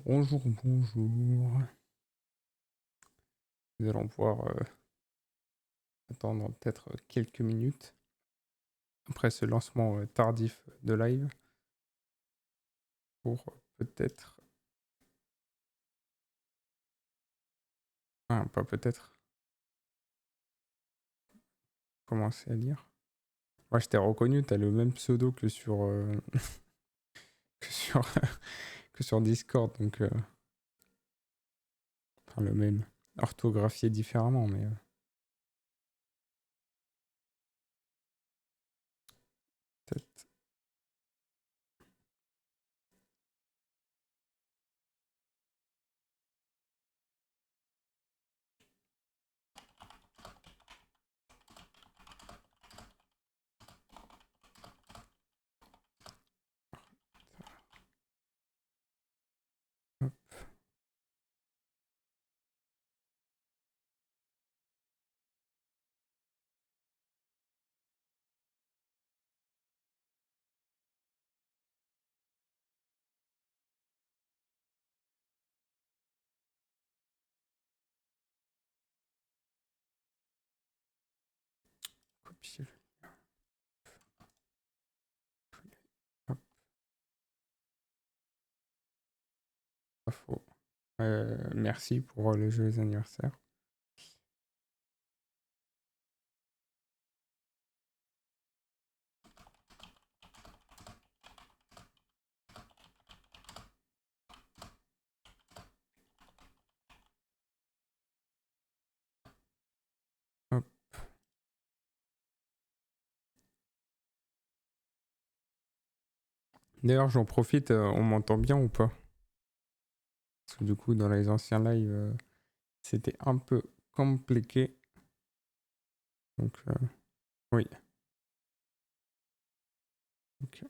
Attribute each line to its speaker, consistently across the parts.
Speaker 1: Bonjour, bonjour. Nous allons pouvoir attendre peut-être quelques minutes après ce lancement tardif de live pour peut-être... Ah, pas peut-être commencer à lire. Moi, je t'ai reconnu, t'as le même pseudo que sur, que sur, que sur Discord, donc... enfin, le même. Orthographié différemment, mais... peut-être... Hop. Copier. Hop, pas faux. Merci pour le joyeux anniversaire. Hop. D'ailleurs, j'en profite, on m'entend bien ou pas? Parce que du coup, dans les anciens lives, c'était un peu compliqué. Donc, oui. Ok.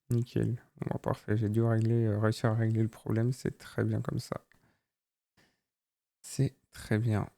Speaker 1: Nickel. Bon, bah, parfait. J'ai dû réussir à régler le problème. C'est très bien comme ça. C'est très bien.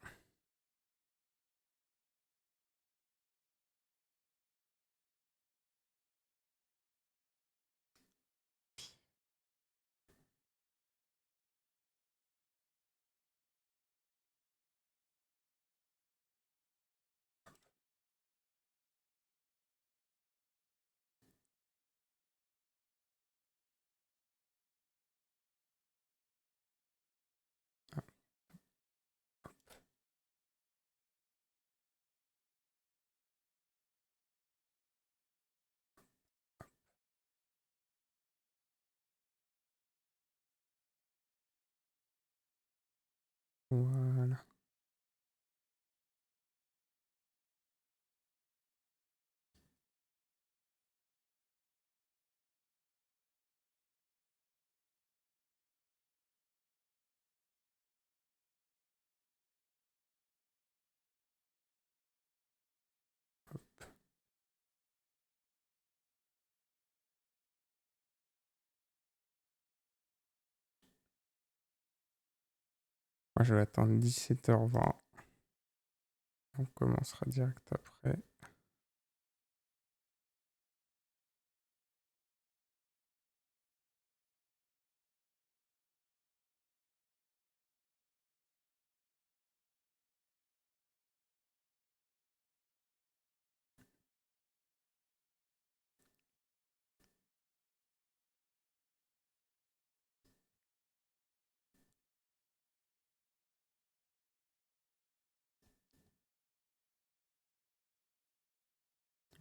Speaker 1: Voilà. Moi, je vais attendre 17h20. On commencera direct après.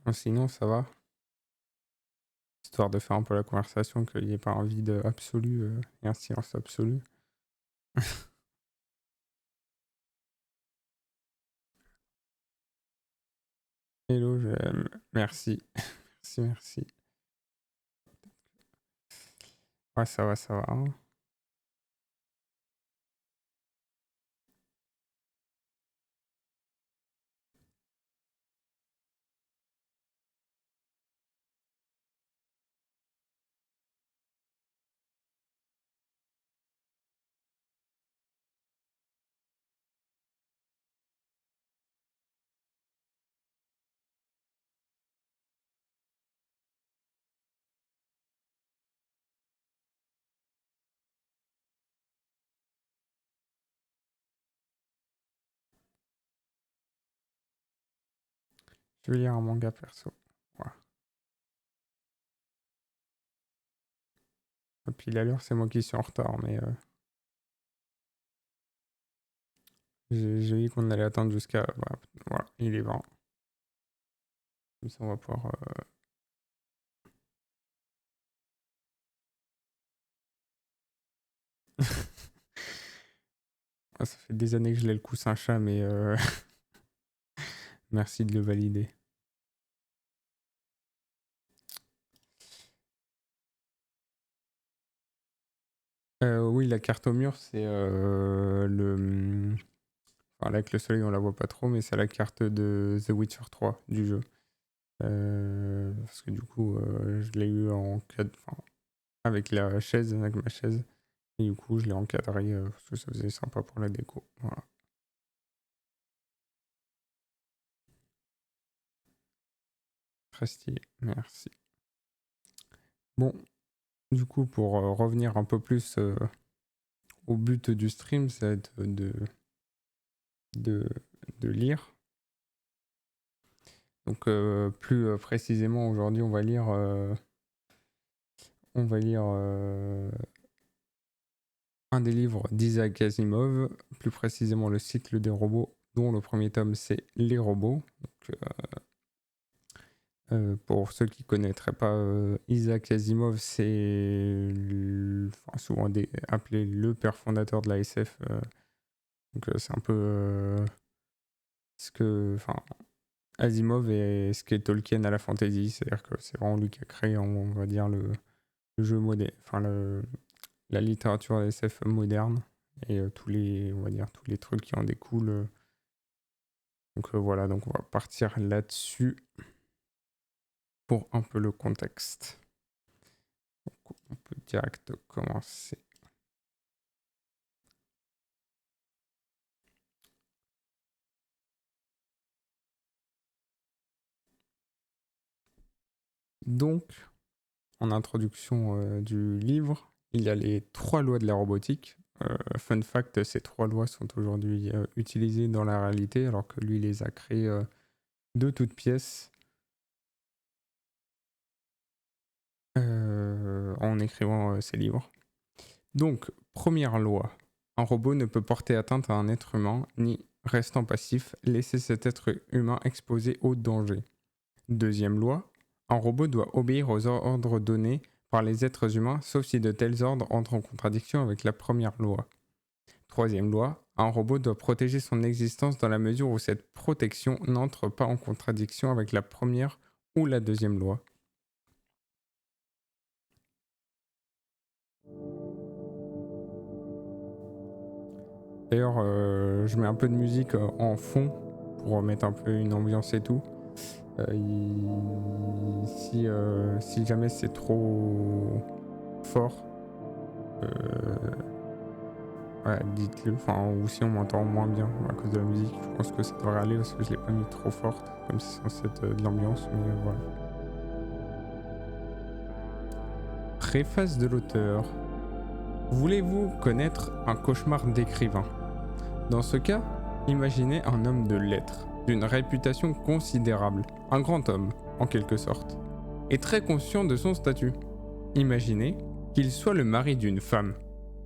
Speaker 1: Bon, sinon, ça va. Histoire de faire un peu la conversation, qu'il n'y ait pas un vide absolu et un silence absolu. Hello, merci. Merci, merci. Ouais, ça va, hein. Je vais lire un manga perso. Voilà. Et puis la l'heure, c'est moi qui suis en retard, mais j'ai dit qu'on allait attendre jusqu'à... Voilà, il est 20. Comme ça, on va pouvoir... Ah, ça fait des années que je l'ai le coussin chat, mais merci de le valider. Oui, la carte au mur, c'est le... Enfin, là, avec le soleil, on la voit pas trop, mais c'est la carte de The Witcher 3 du jeu. Parce que du coup, je l'ai eu en cadre... Enfin, avec la chaise, avec ma chaise. Et du coup, je l'ai encadré parce que ça faisait sympa pour la déco. Voilà. Très stylé, merci. Bon, du coup, pour revenir un peu plus au but du stream, ça va être de lire. Donc, plus précisément, aujourd'hui, on va lire un des livres d'Isaac Asimov, plus précisément le cycle des robots, dont le premier tome c'est Les robots. Donc, pour ceux qui ne connaîtraient pas Isaac Asimov, c'est souvent appelé le père fondateur de la SF. Donc c'est un peu ce que... Asimov est ce qu'est Tolkien à la fantasy, c'est-à-dire que c'est vraiment lui qui a créé, on va dire, le jeu moderne, la littérature SF moderne et tous les trucs qui en découlent. Donc voilà, donc on va partir là-dessus pour un peu le contexte. Donc, on peut direct commencer. Donc, en introduction du livre, il y a les 3 lois de la robotique. Fun fact, ces 3 lois sont aujourd'hui utilisées dans la réalité, alors que lui les a créées de toutes pièces en écrivant ses livres. Donc, première loi, un robot ne peut porter atteinte à un être humain, ni, restant passif, laisser cet être humain exposé au danger. Deuxième loi, un robot doit obéir aux ordres donnés par les êtres humains, sauf si de tels ordres entrent en contradiction avec la première loi. Troisième loi, un robot doit protéger son existence dans la mesure où cette protection n'entre pas en contradiction avec la première ou la deuxième loi. D'ailleurs, je mets un peu de musique en fond pour remettre un peu une ambiance et tout. Si jamais c'est trop fort, ouais, dites-le. Ou si on m'entend moins bien à cause de la musique, je pense que ça devrait aller parce que je l'ai pas mis trop forte, comme si c'est censé être de l'ambiance, mais voilà. Préface de l'auteur. Voulez-vous connaître un cauchemar d'écrivain ? Dans ce cas, imaginez un homme de lettres, d'une réputation considérable, un grand homme, en quelque sorte, et très conscient de son statut. Imaginez qu'il soit le mari d'une femme,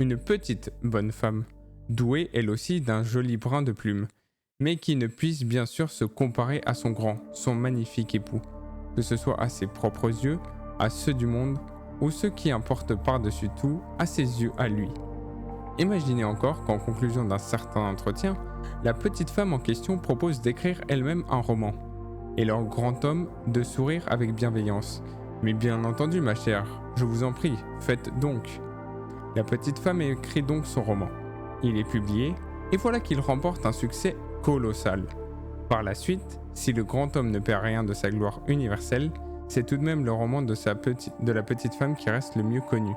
Speaker 1: une petite bonne femme, douée elle aussi d'un joli brin de plume, mais qui ne puisse bien sûr se comparer à son grand, son magnifique époux, que ce soit à ses propres yeux, à ceux du monde, ou ceux qui importent par-dessus tout, à ses yeux à lui. Imaginez encore qu'en conclusion d'un certain entretien, la petite femme en question propose d'écrire elle-même un roman, et leur grand homme de sourire avec bienveillance. Mais bien entendu, ma chère, je vous en prie, faites donc. La petite femme écrit donc son roman. Il est publié, et voilà qu'il remporte un succès colossal. Par la suite, si le grand homme ne perd rien de sa gloire universelle, c'est tout de même le roman de la petite femme qui reste le mieux connu.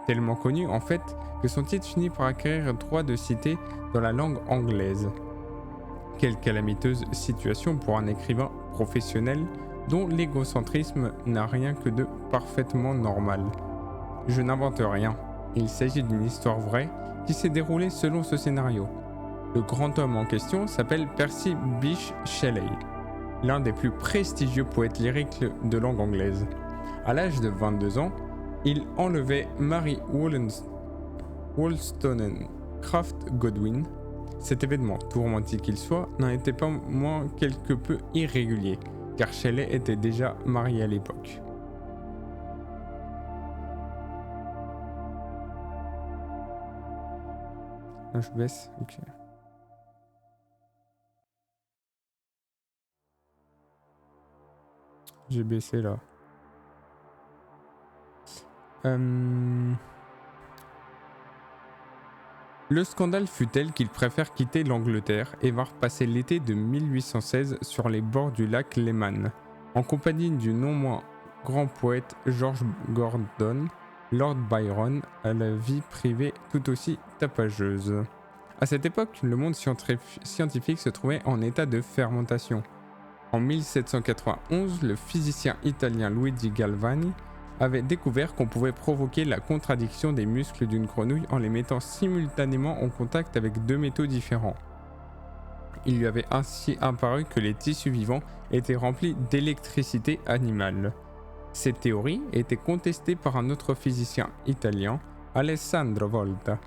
Speaker 1: Tellement connu en fait que son titre finit par acquérir droit de cité dans la langue anglaise. Quelle calamiteuse situation pour un écrivain professionnel dont l'égocentrisme n'a rien que de parfaitement normal. Je n'invente rien, il s'agit d'une histoire vraie qui s'est déroulée selon ce scénario. Le grand homme en question s'appelle Percy Bysshe Shelley. l'un des plus prestigieux poètes lyriques de langue anglaise. À l'âge de 22 ans, il enlevait Mary Wollstonecraft Godwin. Cet événement, tout romantique qu'il soit, n'en était pas moins quelque peu irrégulier, car Shelley était déjà marié à l'époque. Ah, je baisse, ok. J'ai baissé là. Le scandale fut tel qu'ils préfèrent quitter l'Angleterre et vinrent passer l'été de 1816 sur les bords du lac Léman, en compagnie du non moins grand poète George Gordon, Lord Byron, à la vie privée tout aussi tapageuse. À cette époque, le monde scientifique se trouvait en état de fermentation. En 1791, le physicien italien Luigi Galvani avait découvert qu'on pouvait provoquer la contradiction des muscles d'une grenouille en les mettant simultanément en contact avec deux métaux différents. Il lui avait ainsi apparu que les tissus vivants étaient remplis d'électricité animale. Cette théorie était contestée par un autre physicien italien, Alessandro Volta,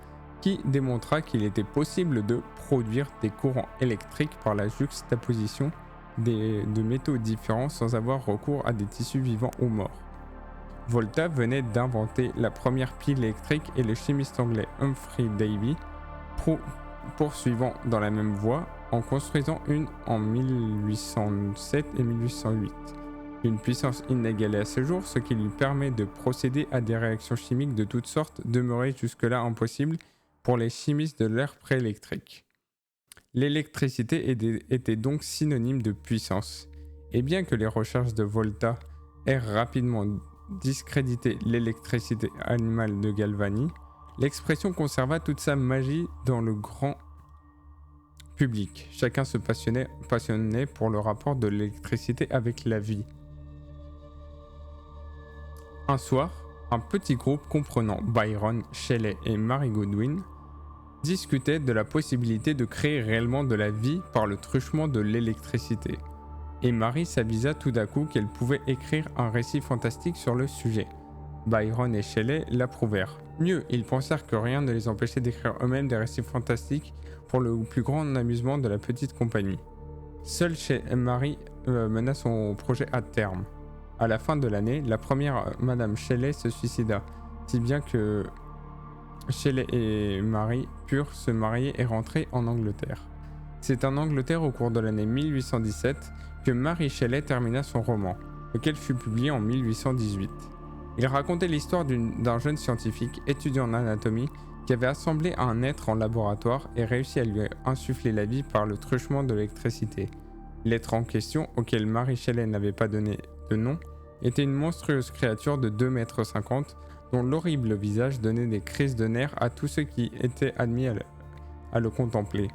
Speaker 1: qui démontra qu'il était possible de produire des courants électriques par la juxtaposition de métaux différents sans avoir recours à des tissus vivants ou morts. Volta venait d'inventer la première pile électrique et le chimiste anglais Humphrey Davy poursuivant dans la même voie en construisant une en 1807 et 1808. Une puissance inégalée à ce jour, ce qui lui permet de procéder à des réactions chimiques de toutes sortes demeurées jusque-là impossibles pour les chimistes de l'ère préélectrique. L'électricité était donc synonyme de puissance, et bien que les recherches de Volta aient rapidement discrédité l'électricité animale de Galvani, l'expression conserva toute sa magie dans le grand public. Chacun se passionnait pour le rapport de l'électricité avec la vie. Un soir, un petit groupe comprenant Byron, Shelley et Mary Godwin discutait de la possibilité de créer réellement de la vie par le truchement de l'électricité. Et Mary s'avisa tout d'un coup qu'elle pouvait écrire un récit fantastique sur le sujet. Byron et Shelley l'approuvèrent. Mieux, ils pensèrent que rien ne les empêchait d'écrire eux-mêmes des récits fantastiques pour le plus grand amusement de la petite compagnie. Seule Mary mena son projet à terme. À la fin de l'année, la première Madame Shelley se suicida, si bien que Shelley et Mary purent se marier et rentrer en Angleterre. C'est en Angleterre au cours de l'année 1817 que Mary Shelley termina son roman, lequel fut publié en 1818. Il racontait l'histoire d'un jeune scientifique étudiant en anatomie qui avait assemblé un être en laboratoire et réussi à lui insuffler la vie par le truchement de l'électricité. L'être en question, auquel Mary Shelley n'avait pas donné de nom, était une monstrueuse créature de 2,50 m dont l'horrible visage donnait des crises de nerfs à tous ceux qui étaient admis à le contempler.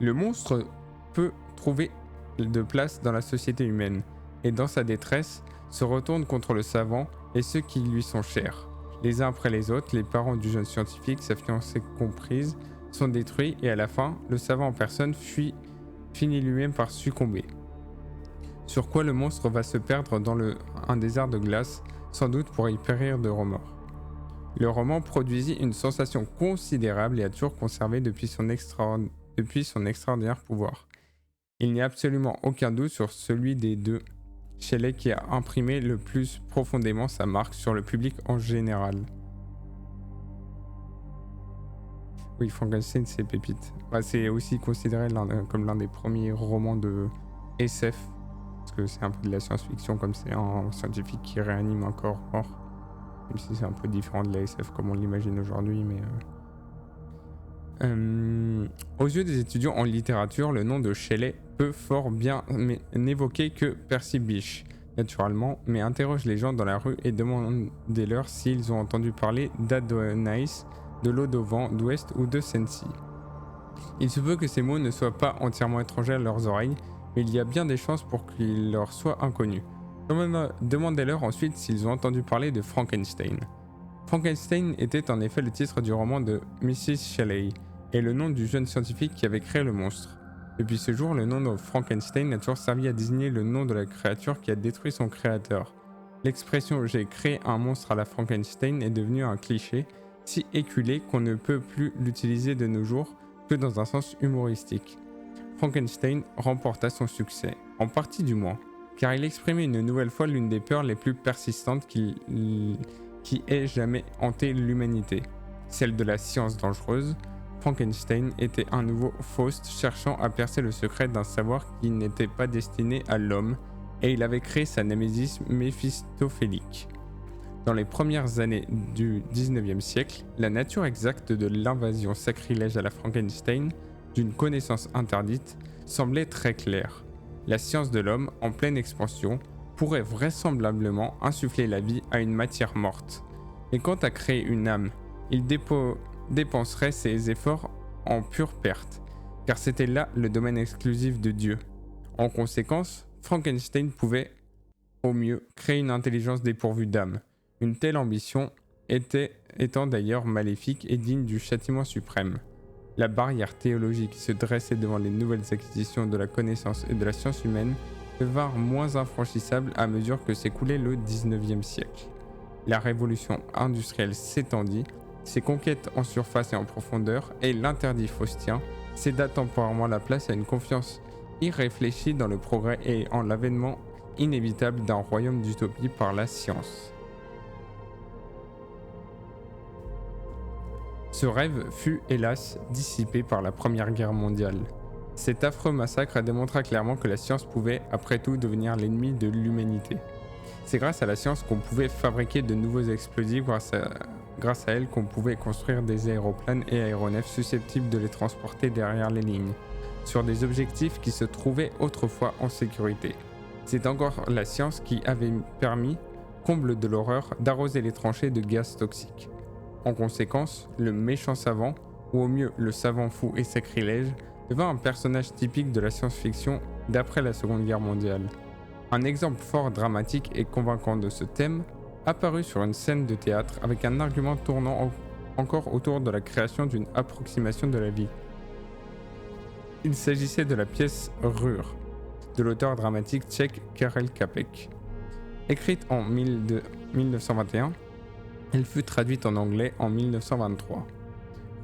Speaker 1: Le monstre peut trouver de place dans la société humaine, et dans sa détresse, se retourne contre le savant et ceux qui lui sont chers. Les uns après les autres, les parents du jeune scientifique, sa fiancée comprise, sont détruits et à la fin, le savant en personne finit lui-même par succomber. Sur quoi le monstre va se perdre dans un désert de glace, sans doute pour y périr de remords. Le roman produisit une sensation considérable et a toujours conservé depuis son extraordinaire pouvoir. Il n'y a absolument aucun doute sur celui des deux Shelley qui a imprimé le plus profondément sa marque sur le public en général. Oui, Frankenstein, c'est pépite. C'est aussi considéré comme l'un des premiers romans de SF, parce que c'est un peu de la science-fiction, comme c'est un scientifique qui réanime un corps mort. Même si c'est un peu différent de la SF comme on l'imagine aujourd'hui, mais... Aux yeux des étudiants en littérature, le nom de Shelley peut fort bien n'évoquer que Percy Bysshe, naturellement, mais interroge les gens dans la rue et demandez-leur s'ils ont entendu parler d'Adonis, de l'Audovent d'Ouest ou de Sensi. Il se peut que ces mots ne soient pas entièrement étrangers à leurs oreilles, mais il y a bien des chances pour qu'ils leur soient inconnus. Demandez-leur ensuite s'ils ont entendu parler de Frankenstein. Frankenstein était en effet le titre du roman de Mrs. Shelley et le nom du jeune scientifique qui avait créé le monstre. Depuis ce jour, le nom de Frankenstein a toujours servi à désigner le nom de la créature qui a détruit son créateur. L'expression « j'ai créé un monstre à la Frankenstein » est devenue un cliché si éculé qu'on ne peut plus l'utiliser de nos jours que dans un sens humoristique. Frankenstein remporta son succès, en partie du moins, car il exprimait une nouvelle fois l'une des peurs les plus persistantes qui ait jamais hanté l'humanité, celle de la science dangereuse. Frankenstein était un nouveau Faust cherchant à percer le secret d'un savoir qui n'était pas destiné à l'homme, et il avait créé sa némésis méphistophélique. Dans les premières années du 19e siècle, la nature exacte de l'invasion sacrilège à la Frankenstein, d'une connaissance interdite, semblait très claire. La science de l'homme, en pleine expansion, pourrait vraisemblablement insuffler la vie à une matière morte. Mais quant à créer une âme, il dépenserait ses efforts en pure perte, car c'était là le domaine exclusif de Dieu. En conséquence, Frankenstein pouvait, au mieux, créer une intelligence dépourvue d'âme. Une telle ambition étant d'ailleurs maléfique et digne du châtiment suprême. La barrière théologique qui se dressait devant les nouvelles acquisitions de la connaissance et de la science humaine devinrent moins infranchissables à mesure que s'écoulait le 19e siècle. La révolution industrielle s'étendit, ses conquêtes en surface et en profondeur, et l'interdit faustien céda temporairement la place à une confiance irréfléchie dans le progrès et en l'avènement inévitable d'un royaume d'utopie par la science. Ce rêve fut hélas dissipé par la Première Guerre mondiale. Cet affreux massacre démontra clairement que la science pouvait, après tout, devenir l'ennemi de l'humanité. C'est grâce à la science qu'on pouvait fabriquer de nouveaux explosifs, grâce à elle qu'on pouvait construire des aéroplanes et aéronefs susceptibles de les transporter derrière les lignes, sur des objectifs qui se trouvaient autrefois en sécurité. C'est encore la science qui avait permis, comble de l'horreur, d'arroser les tranchées de gaz toxiques. En conséquence, le méchant savant, ou au mieux le savant fou et sacrilège, devint un personnage typique de la science-fiction d'après la Seconde Guerre mondiale. Un exemple fort dramatique et convaincant de ce thème apparut sur une scène de théâtre avec un argument tournant encore autour de la création d'une approximation de la vie. Il s'agissait de la pièce Rur, de l'auteur dramatique tchèque Karel Čapek. Écrite en 1921, elle fut traduite en anglais en 1923.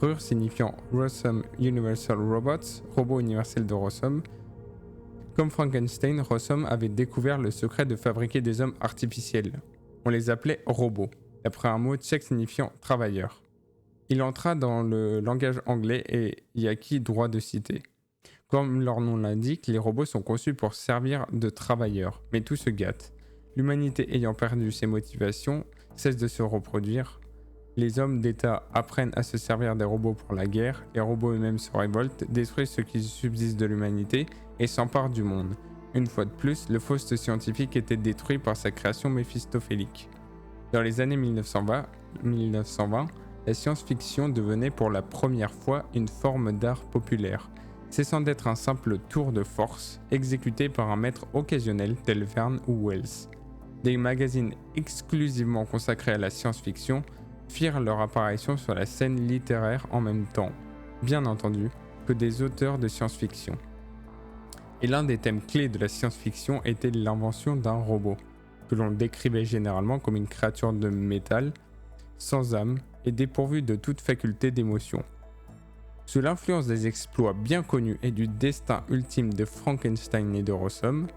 Speaker 1: Rur signifiant Rossum Universal Robots, robot universel de Rossum. Comme Frankenstein, Rossum avait découvert le secret de fabriquer des hommes artificiels. On les appelait robots, d'après un mot tchèque signifiant travailleur. Il entra dans le langage anglais et y acquit droit de cité. Comme leur nom l'indique, les robots sont conçus pour servir de travailleurs, mais tout se gâte. L'humanité ayant perdu ses motivations, cesse de se reproduire. Les hommes d'État apprennent à se servir des robots pour la guerre, les robots eux-mêmes se révoltent, détruisent ce qui subsiste de l'humanité et s'emparent du monde. Une fois de plus, le Faust scientifique était détruit par sa création méphistophélique. Dans les années 1920, la science-fiction devenait pour la première fois une forme d'art populaire, cessant d'être un simple tour de force exécuté par un maître occasionnel tel Verne ou Wells. Des magazines exclusivement consacrés à la science-fiction firent leur apparition sur la scène littéraire en même temps, bien entendu, que des auteurs de science-fiction. Et l'un des thèmes clés de la science-fiction était l'invention d'un robot, que l'on décrivait généralement comme une créature de métal, sans âme et dépourvue de toute faculté d'émotion. Sous l'influence des exploits bien connus et du destin ultime de Frankenstein et de Rossum,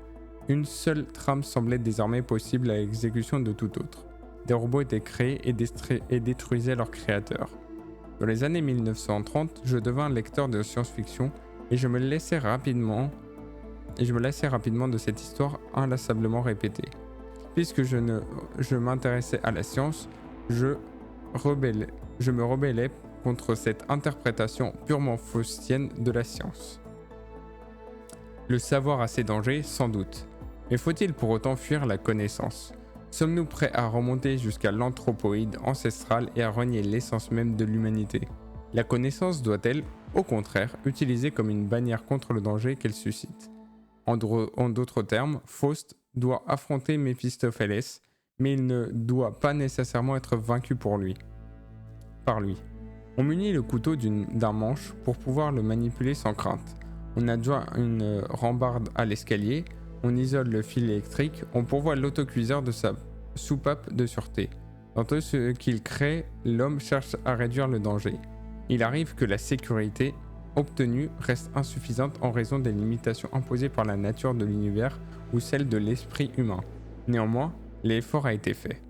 Speaker 1: une seule trame semblait désormais possible à l'exécution de tout autre. Des robots étaient créés et détruisaient leurs créateurs. Dans les années 1930, je devins lecteur de science-fiction et je me lassais rapidement de cette histoire inlassablement répétée. Puisque je m'intéressais à la science, je me rebellais contre cette interprétation purement faustienne de la science. Le savoir a ses dangers, sans doute. Mais faut-il pour autant fuir la connaissance ? Sommes-nous prêts à remonter jusqu'à l'anthropoïde ancestral et à renier l'essence même de l'humanité ? La connaissance doit-elle, au contraire, utiliser comme une bannière contre le danger qu'elle suscite ? En d'autres termes, Faust doit affronter Méphistophélès, mais il ne doit pas nécessairement être vaincu par lui. On munit le couteau d'un manche pour pouvoir le manipuler sans crainte. On adjoint une rambarde à l'escalier, on isole le fil électrique, on pourvoit l'autocuiseur de sa soupape de sûreté. Dans tout ce qu'il crée, l'homme cherche à réduire le danger. Il arrive que la sécurité obtenue reste insuffisante en raison des limitations imposées par la nature de l'univers ou celle de l'esprit humain. Néanmoins, l'effort a été fait.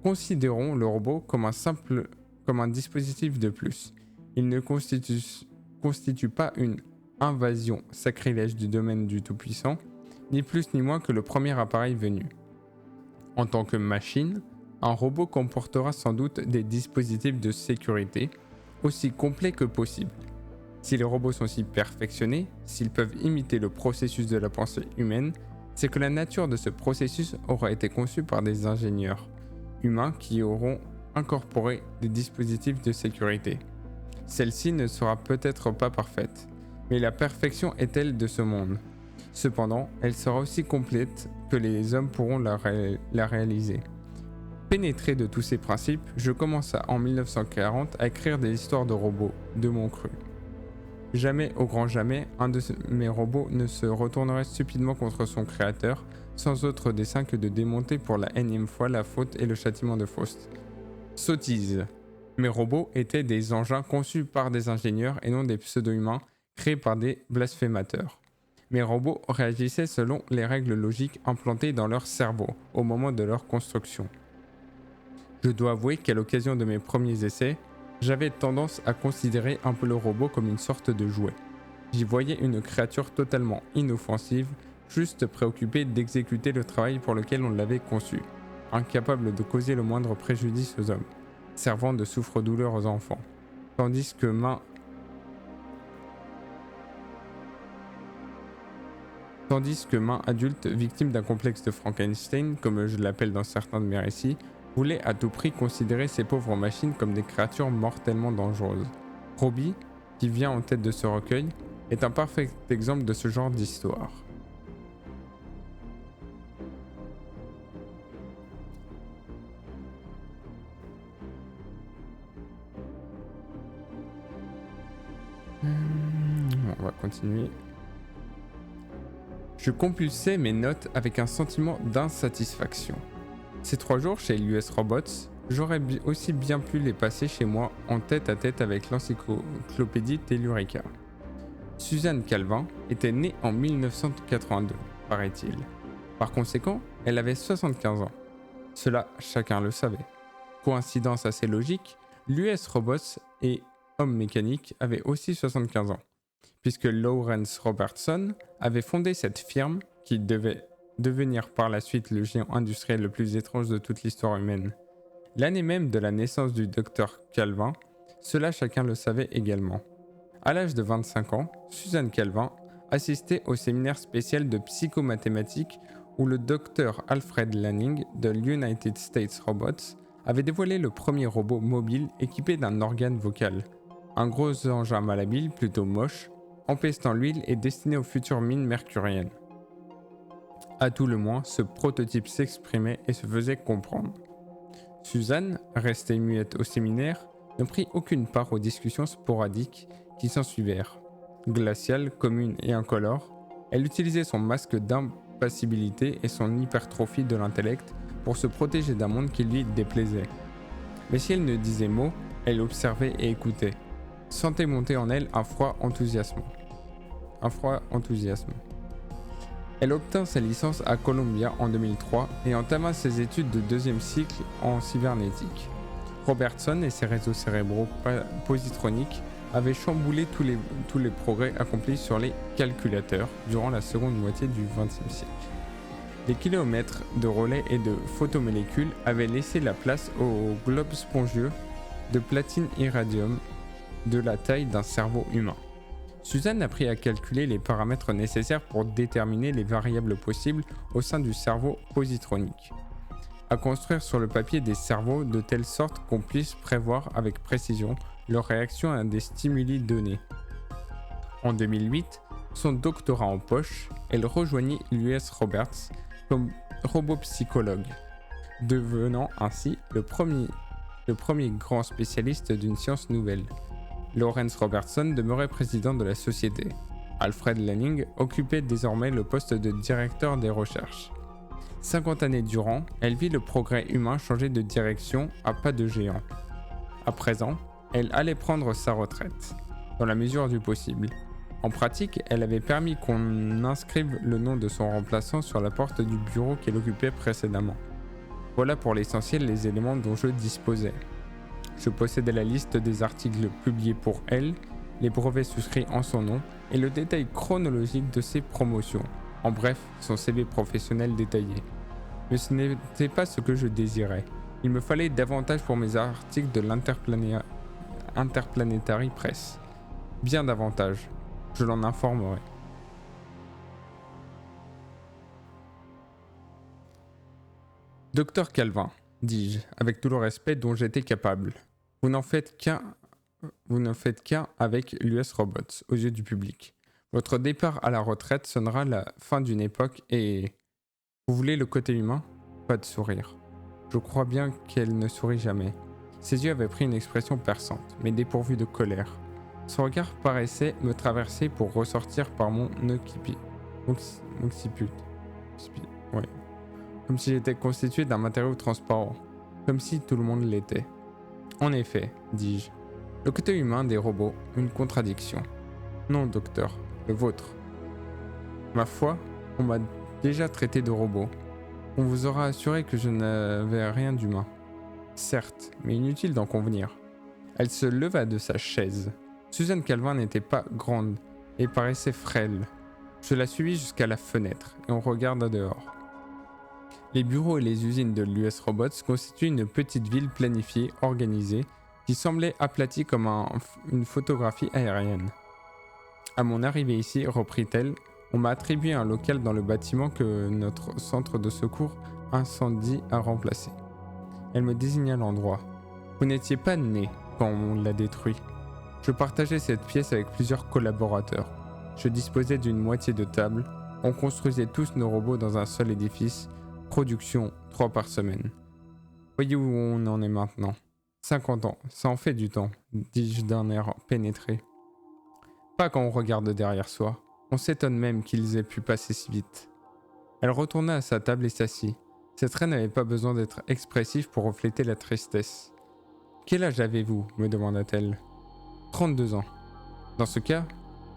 Speaker 1: Considérons le robot comme un dispositif de plus. Il ne constitue pas une invasion sacrilège du domaine du Tout-Puissant, ni plus ni moins que le premier appareil venu. En tant que machine, un robot comportera sans doute des dispositifs de sécurité aussi complets que possible. Si les robots sont si perfectionnés, s'ils peuvent imiter le processus de la pensée humaine, c'est que la nature de ce processus aura été conçue par des ingénieurs humains qui auront incorporé des dispositifs de sécurité. Celle-ci ne sera peut-être pas parfaite, mais la perfection est-elle de ce monde? Cependant, elle sera aussi complète que les hommes pourront la réaliser. Pénétré de tous ces principes, je commença en 1940 à écrire des histoires de robots, de mon cru. Jamais, au grand jamais, un de mes robots ne se retournerait stupidement contre son créateur, sans autre dessein que de démonter pour la énième fois la faute et le châtiment de Faust. Sottise. Mes robots étaient des engins conçus par des ingénieurs et non des pseudo-humains créés par des blasphémateurs. Mes robots réagissaient selon les règles logiques implantées dans leur cerveau au moment de leur construction. Je dois avouer qu'à l'occasion de mes premiers essais, j'avais tendance à considérer un peu le robot comme une sorte de jouet. J'y voyais une créature totalement inoffensive, juste préoccupée d'exécuter le travail pour lequel on l'avait conçu, incapable de causer le moindre préjudice aux hommes, servant de souffre-douleur aux enfants. Tandis que main adulte, victime d'un complexe de Frankenstein, comme je l'appelle dans certains de mes récits, voulait à tout prix considérer ces pauvres machines comme des créatures mortellement dangereuses. Robbie, qui vient en tête de ce recueil, est un parfait exemple de ce genre d'histoire. On va continuer. Je compulsais mes notes avec un sentiment d'insatisfaction. Ces 3 jours chez l'US Robots, j'aurais aussi bien pu les passer chez moi en tête à tête avec l'encyclopédie Tellurica. Suzanne Calvin était née en 1982, paraît-il. Par conséquent, elle avait 75 ans. Cela, chacun le savait. Coïncidence assez logique, l'US Robots et Homme Mécanique avaient aussi 75 ans, puisque Lawrence Robertson avait fondé cette firme qui devait devenir par la suite le géant industriel le plus étrange de toute l'histoire humaine. L'année même de la naissance du docteur Calvin, cela chacun le savait également. À l'âge de 25 ans, Suzanne Calvin assistait au séminaire spécial de psychomathématiques où le docteur Alfred Lanning de l'United States Robots avait dévoilé le premier robot mobile équipé d'un organe vocal. Un gros engin malhabile, plutôt moche, empestant l'huile et destiné aux futures mines mercuriennes. À tout le moins, ce prototype s'exprimait et se faisait comprendre. Suzanne, restée muette au séminaire, ne prit aucune part aux discussions sporadiques qui s'ensuivèrent. Glaciale, commune et incolore, elle utilisait son masque d'impassibilité et son hypertrophie de l'intellect pour se protéger d'un monde qui lui déplaisait. Mais si elle ne disait mot, elle observait et écoutait, sentait monter en elle un froid enthousiasme. Elle obtint sa licence à Columbia en 2003 et entama ses études de 2e cycle en cybernétique. Robertson et ses réseaux cérébraux positroniques avaient chamboulé tous les progrès accomplis sur les calculateurs durant la seconde moitié du XXe siècle. Les kilomètres de relais et de photomolécules avaient laissé la place aux globes spongieux de platine iridium de la taille d'un cerveau humain. Suzanne apprit à calculer les paramètres nécessaires pour déterminer les variables possibles au sein du cerveau positronique, à construire sur le papier des cerveaux de telle sorte qu'on puisse prévoir avec précision leur réaction à des stimuli donnés. En 2008, son doctorat en poche, elle rejoignit l'US Roberts comme robopsychologue, devenant ainsi le premier grand spécialiste d'une science nouvelle. Lawrence Robertson demeurait président de la société. Alfred Lanning occupait désormais le poste de directeur des recherches. 50 années durant, elle vit le progrès humain changer de direction à pas de géant. À présent, elle allait prendre sa retraite, dans la mesure du possible. En pratique, elle avait permis qu'on inscrive le nom de son remplaçant sur la porte du bureau qu'elle occupait précédemment. Voilà pour l'essentiel les éléments dont je disposais. Je possédais la liste des articles publiés pour elle, les brevets souscrits en son nom et le détail chronologique de ses promotions. En bref, son CV professionnel détaillé. Mais ce n'était pas ce que je désirais. Il me fallait davantage pour mes articles de l'Interplanetary Press. Bien davantage. Je l'en informerai. Docteur Calvin, dis-je, avec tout le respect dont j'étais capable. Vous ne faites qu'un avec l'US Robots, aux yeux du public. Votre départ à la retraite sonnera la fin d'une époque et... Vous voulez le côté humain ? Pas de sourire. Je crois bien qu'elle ne sourit jamais. Ses yeux avaient pris une expression perçante, mais dépourvue de colère. Son regard paraissait me traverser pour ressortir par mon occiput. Ouais. Comme si j'étais constitué d'un matériau transparent. Comme si tout le monde l'était. En effet, dis-je. Le côté humain des robots, une contradiction. Non, docteur, le vôtre. Ma foi, on m'a déjà traité de robot. On vous aura assuré que je n'avais rien d'humain. Certes, mais inutile d'en convenir. Elle se leva de sa chaise. Susan Calvin n'était pas grande et paraissait frêle. Je la suivis jusqu'à la fenêtre et on regarda dehors. Les bureaux et les usines de l'US Robots constituent une petite ville planifiée, organisée, qui semblait aplatie comme une photographie aérienne. À mon arrivée ici, reprit-elle, on m'a attribué un local dans le bâtiment que notre centre de secours incendie a remplacé. Elle me désigna l'endroit. Vous n'étiez pas né quand on l'a détruit. Je partageais cette pièce avec plusieurs collaborateurs. Je disposais d'une moitié de table. On construisait tous nos robots dans un seul édifice. Production 3 par semaine. Voyez où on en est maintenant. 50 ans, ça en fait du temps, dis-je d'un air pénétré. Pas quand on regarde derrière soi. On s'étonne même qu'ils aient pu passer si vite. Elle retourna à sa table et s'assit. Ses traits n'avaient pas besoin d'être expressifs pour refléter la tristesse. Quel âge avez-vous ? Me demanda-t-elle. 32 ans. Dans ce cas,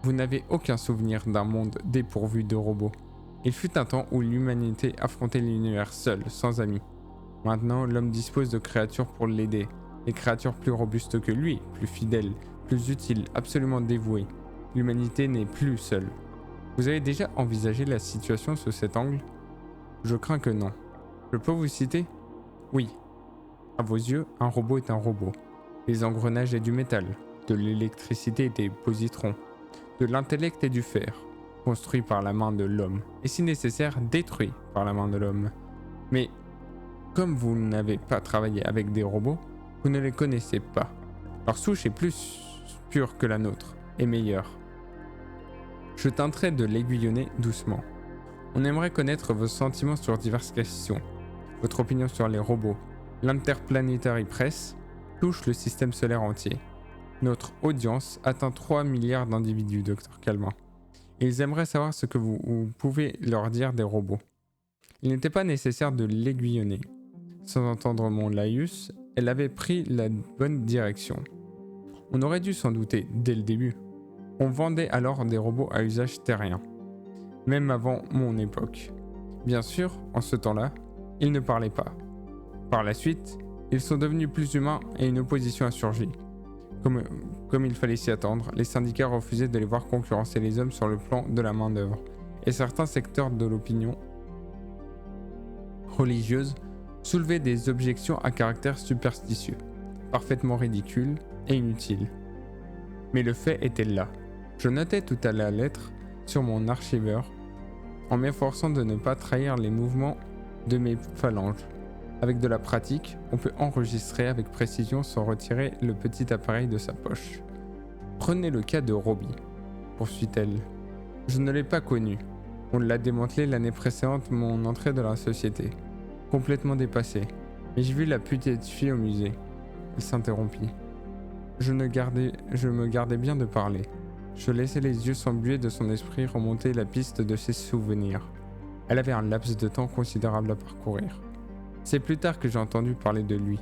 Speaker 1: vous n'avez aucun souvenir d'un monde dépourvu de robots. Il fut un temps où l'humanité affrontait l'univers seule, sans amis. Maintenant, l'homme dispose de créatures pour l'aider. Des créatures plus robustes que lui, plus fidèles, plus utiles, absolument dévouées. L'humanité n'est plus seule. Vous avez déjà envisagé la situation sous cet angle ? Je crains que non. Je peux vous citer ? Oui. À vos yeux, un robot est un robot. Les engrenages et du métal, de l'électricité et des positrons, de l'intellect et du fer, construits par la main de l'homme, et si nécessaire, détruits par la main de l'homme. Mais, comme vous n'avez pas travaillé avec des robots, vous ne les connaissez pas. Leur souche est plus pure que la nôtre, et meilleure. Je tenterai de l'aiguillonner doucement. On aimerait connaître vos sentiments sur diverses questions. Votre opinion sur les robots. L'Interplanetary Press touche le système solaire entier. Notre audience atteint 3 milliards d'individus, Dr. Calvin. Ils aimeraient savoir ce que vous pouvez leur dire des robots. Il n'était pas nécessaire de l'aiguillonner. Sans entendre mon laïus, elle avait pris la bonne direction. On aurait dû s'en douter dès le début. On vendait alors des robots à usage terrien, même avant mon époque. Bien sûr, en ce temps-là, ils ne parlaient pas. Par la suite, ils sont devenus plus humains et une opposition a surgi. Comme il fallait s'y attendre, les syndicats refusaient de les voir concurrencer les hommes sur le plan de la main-d'œuvre, et certains secteurs de l'opinion religieuse soulevaient des objections à caractère superstitieux, parfaitement ridicules et inutiles. Mais le fait était là. Je notais tout à la lettre sur mon archiveur, en m'efforçant de ne pas trahir les mouvements de mes phalanges. Avec de la pratique, on peut enregistrer avec précision sans retirer le petit appareil de sa poche. Prenez le cas de Robbie, poursuit-elle. Je ne l'ai pas connu. On l'a démantelé l'année précédente mon entrée dans la société. Complètement dépassé. Mais j'ai vu la petite fille au musée. Elle s'interrompit. Je me gardais bien de parler. je laissais les yeux s'embuer de son esprit remonter la piste de ses souvenirs. Elle avait un laps de temps considérable à parcourir. C'est plus tard que j'ai entendu parler de lui.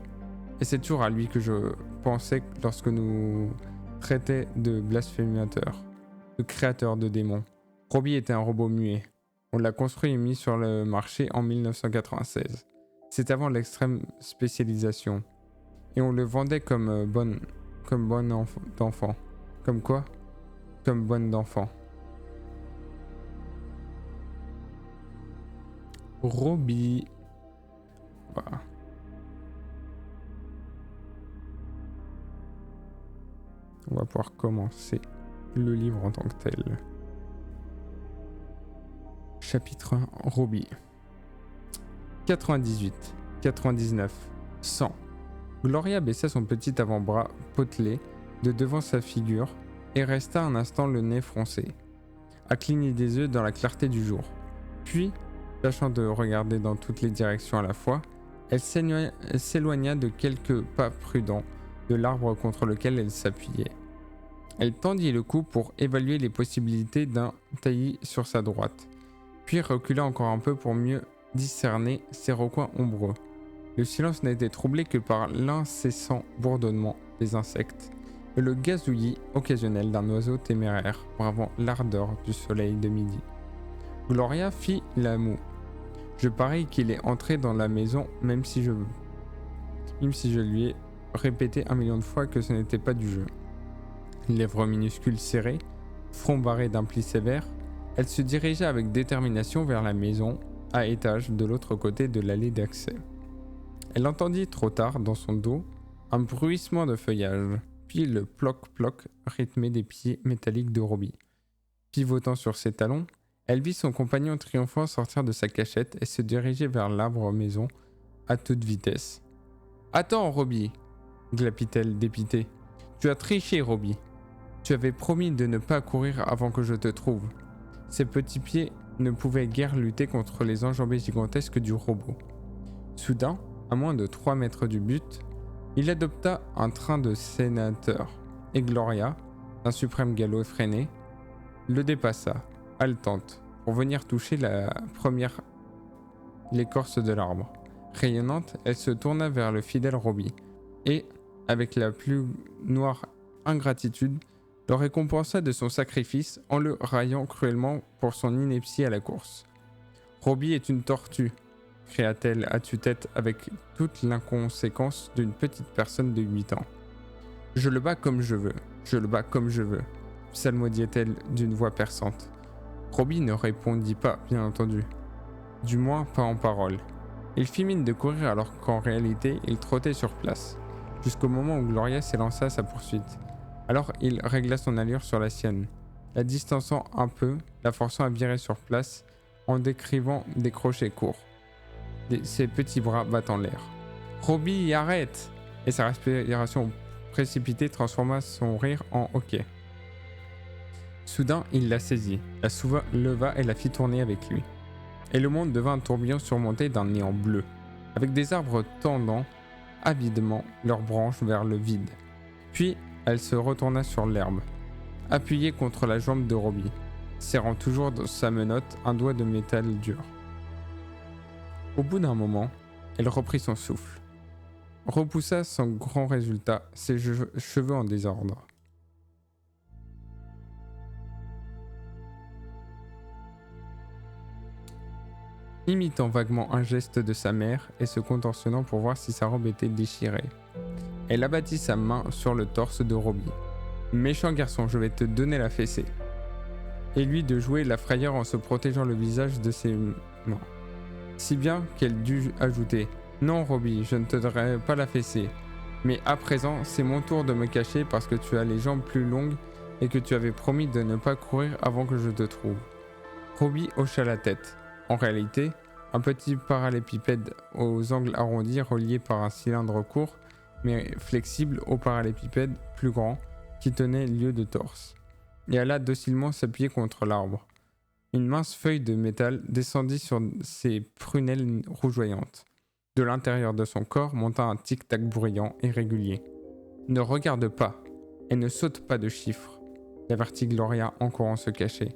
Speaker 1: Et c'est toujours à lui que je pensais lorsque nous traitait de blasphémateur, de créateur de démons. Robbie était un robot muet. On l'a construit et mis sur le marché en 1996. C'était avant l'extrême spécialisation. Et on le vendait comme bonne d'enfant. Comme quoi? Comme bonne d'enfant. Robbie. Voilà. On va pouvoir commencer le livre en tant que tel. Chapitre 1, Robbie. 98, 99, 100. Gloria baissa son petit avant-bras potelé de devant sa figure et resta un instant le nez froncé, à cligner des yeux dans la clarté du jour. Puis, tâchant de regarder dans toutes les directions à la fois, elle s'éloigna de quelques pas prudents de l'arbre contre lequel elle s'appuyait. Elle tendit le cou pour évaluer les possibilités d'un taillis sur sa droite, puis recula encore un peu pour mieux discerner ses recoins ombreux. Le silence n'a été troublé que par l'incessant bourdonnement des insectes et le gazouillis occasionnel d'un oiseau téméraire bravant l'ardeur du soleil de midi. Gloria fit la moue. Je parie qu'il est entré dans la maison même si je lui ai répété 1 million de fois que ce n'était pas du jeu. Lèvres minuscules serrées, front barré d'un pli sévère, elle se dirigea avec détermination vers la maison, à étage de l'autre côté de l'allée d'accès. Elle entendit trop tard, dans son dos, un bruissement de feuillage, puis le ploc-ploc rythmé des pieds métalliques de Robbie. Pivotant sur ses talons, elle vit son compagnon triomphant sortir de sa cachette et se diriger vers l'arbre-maison à toute vitesse. « Attends, Robbie !» glapit-elle dépitée. « Tu as triché, Robbie. Tu avais promis de ne pas courir avant que je te trouve. » Ses petits pieds ne pouvaient guère lutter contre les enjambées gigantesques du robot. Soudain, à moins de 3 mètres du but, il adopta un train de sénateur, et Gloria, d'un suprême galop effréné, le dépassa, haletante, pour venir toucher l'écorce de l'arbre. Rayonnante, elle se tourna vers le fidèle Robbie, et, avec la plus noire ingratitude, le récompensa de son sacrifice en le raillant cruellement pour son ineptie à la course. « Robbie est une tortue !» cria-t-elle à tue-tête avec toute l'inconséquence d'une petite personne de 8 ans. « Je le bats comme je veux, je le bats comme je veux !» psalmodiait-elle d'une voix perçante. Robbie ne répondit pas, bien entendu. Du moins, pas en parole. Il fit mine de courir alors qu'en réalité, il trottait sur place, jusqu'au moment où Gloria s'élança à sa poursuite. Alors il régla son allure sur la sienne, la distançant un peu, la forçant à virer sur place, en décrivant des crochets courts, ses petits bras battant l'air. « Robbie, arrête !» Et sa respiration précipitée transforma son rire en hoquet. Soudain, il la saisit, la leva et la fit tourner avec lui. Et le monde devint un tourbillon surmonté d'un néant bleu, avec des arbres tendant avidement leurs branches vers le vide. Puis, elle se retourna sur l'herbe, appuyée contre la jambe de Robbie, serrant toujours dans sa menotte un doigt de métal dur. Au bout d'un moment, elle reprit son souffle, repoussa sans grand résultat ses cheveux en désordre. Imitant vaguement un geste de sa mère et se contentionnant pour voir si sa robe était déchirée, elle abattit sa main sur le torse de Robbie. « Méchant garçon, je vais te donner la fessée. » Et lui de jouer la frayeur en se protégeant le visage de ses mains. Si bien qu'elle dut ajouter « Non, Robbie, je ne te donnerai pas la fessée. Mais à présent, c'est mon tour de me cacher parce que tu as les jambes plus longues et que tu avais promis de ne pas courir avant que je te trouve. » Robbie hocha la tête. En réalité, un petit parallépipède aux angles arrondis relié par un cylindre court, mais flexible au parallépipède plus grand qui tenait lieu de torse, et alla docilement s'appuyer contre l'arbre. Une mince feuille de métal descendit sur ses prunelles rougeoyantes. De l'intérieur de son corps monta un tic-tac bruyant et régulier. Ne regarde pas, et ne saute pas de chiffres. avertit Gloria en courant se cacher.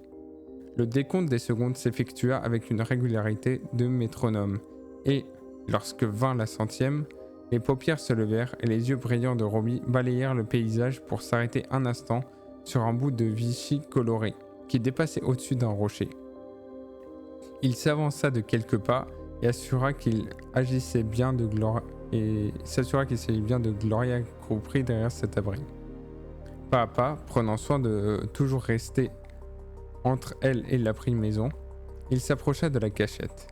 Speaker 1: Le décompte des secondes s'effectua avec une régularité de métronome, et, lorsque vint la 100e, les paupières se levèrent et les yeux brillants de Robbie balayèrent le paysage pour s'arrêter un instant sur un bout de Vichy coloré qui dépassait au-dessus d'un rocher. Il s'avança de quelques pas et s'assura qu'il s'agissait bien de Gloria compris derrière cet abri. Pas à pas, prenant soin de toujours rester entre elle et l'abri maison, il s'approcha de la cachette.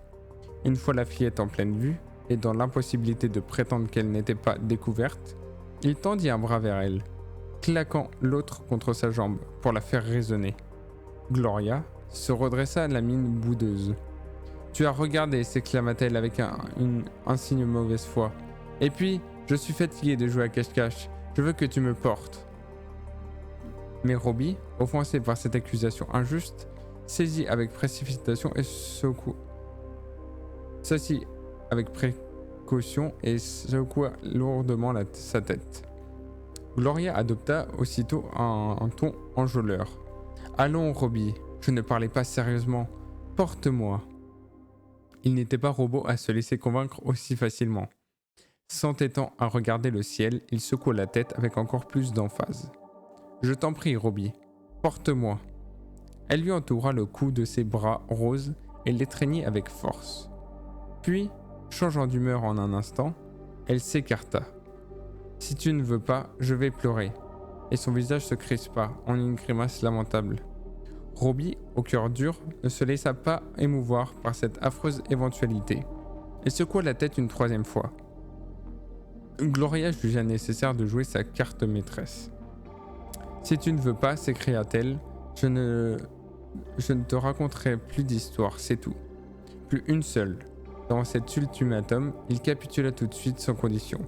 Speaker 1: Une fois la fillette en pleine vue, et dans l'impossibilité de prétendre qu'elle n'était pas découverte, il tendit un bras vers elle, claquant l'autre contre sa jambe pour la faire résonner. Gloria se redressa la mine boudeuse. « Tu as regardé » s'exclama-t-elle avec un signe de mauvaise foi. « Et puis, je suis fatiguée de jouer à cache-cache. Je veux que tu me portes. » Mais Robbie, offensé par cette accusation injuste, saisit avec précipitation et secoua lourdement sa tête. Gloria adopta aussitôt un ton enjôleur. « Allons, Robbie, je ne parlais pas sérieusement. Porte-moi. » Il n'était pas robot à se laisser convaincre aussi facilement. S'entêtant à regarder le ciel, il secoua la tête avec encore plus d'emphase. « Je t'en prie, Robbie, porte-moi. » Elle lui entoura le cou de ses bras roses et l'étreignit avec force. Puis, changeant d'humeur en un instant, elle s'écarta. « Si tu ne veux pas, je vais pleurer. » Et son visage se crispa en une grimace lamentable. Robbie, au cœur dur, ne se laissa pas émouvoir par cette affreuse éventualité. Elle secoua la tête une troisième fois. Gloria jugea nécessaire de jouer sa carte maîtresse. « Si tu ne veux pas, s'écria-t-elle, je ne te raconterai plus d'histoire, c'est tout. » Plus une seule. Dans cet ultimatum, il capitula tout de suite sans condition,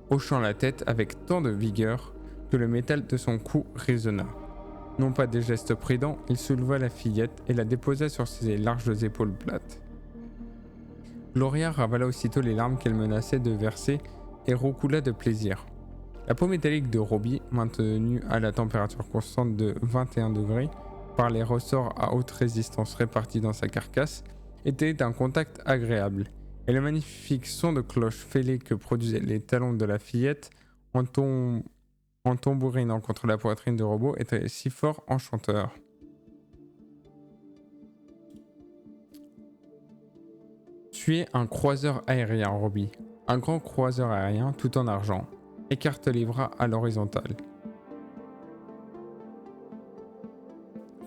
Speaker 1: hochant la tête avec tant de vigueur que le métal de son cou résonna. Non pas des gestes prudents, il souleva la fillette et la déposa sur ses larges épaules plates. Gloria ravala aussitôt les larmes qu'elle menaçait de verser et roucoula de plaisir. La peau métallique de Robbie, maintenue à la température constante de 21 degrés par les ressorts à haute résistance répartis dans sa carcasse, était d'un contact agréable, et le magnifique son de cloche fêlée que produisaient les talons de la fillette en tambourinant contre la poitrine de robot était si fort enchanteur. Tu es un croiseur aérien, Robbie. Un grand croiseur aérien tout en argent. Écarte les bras à l'horizontale.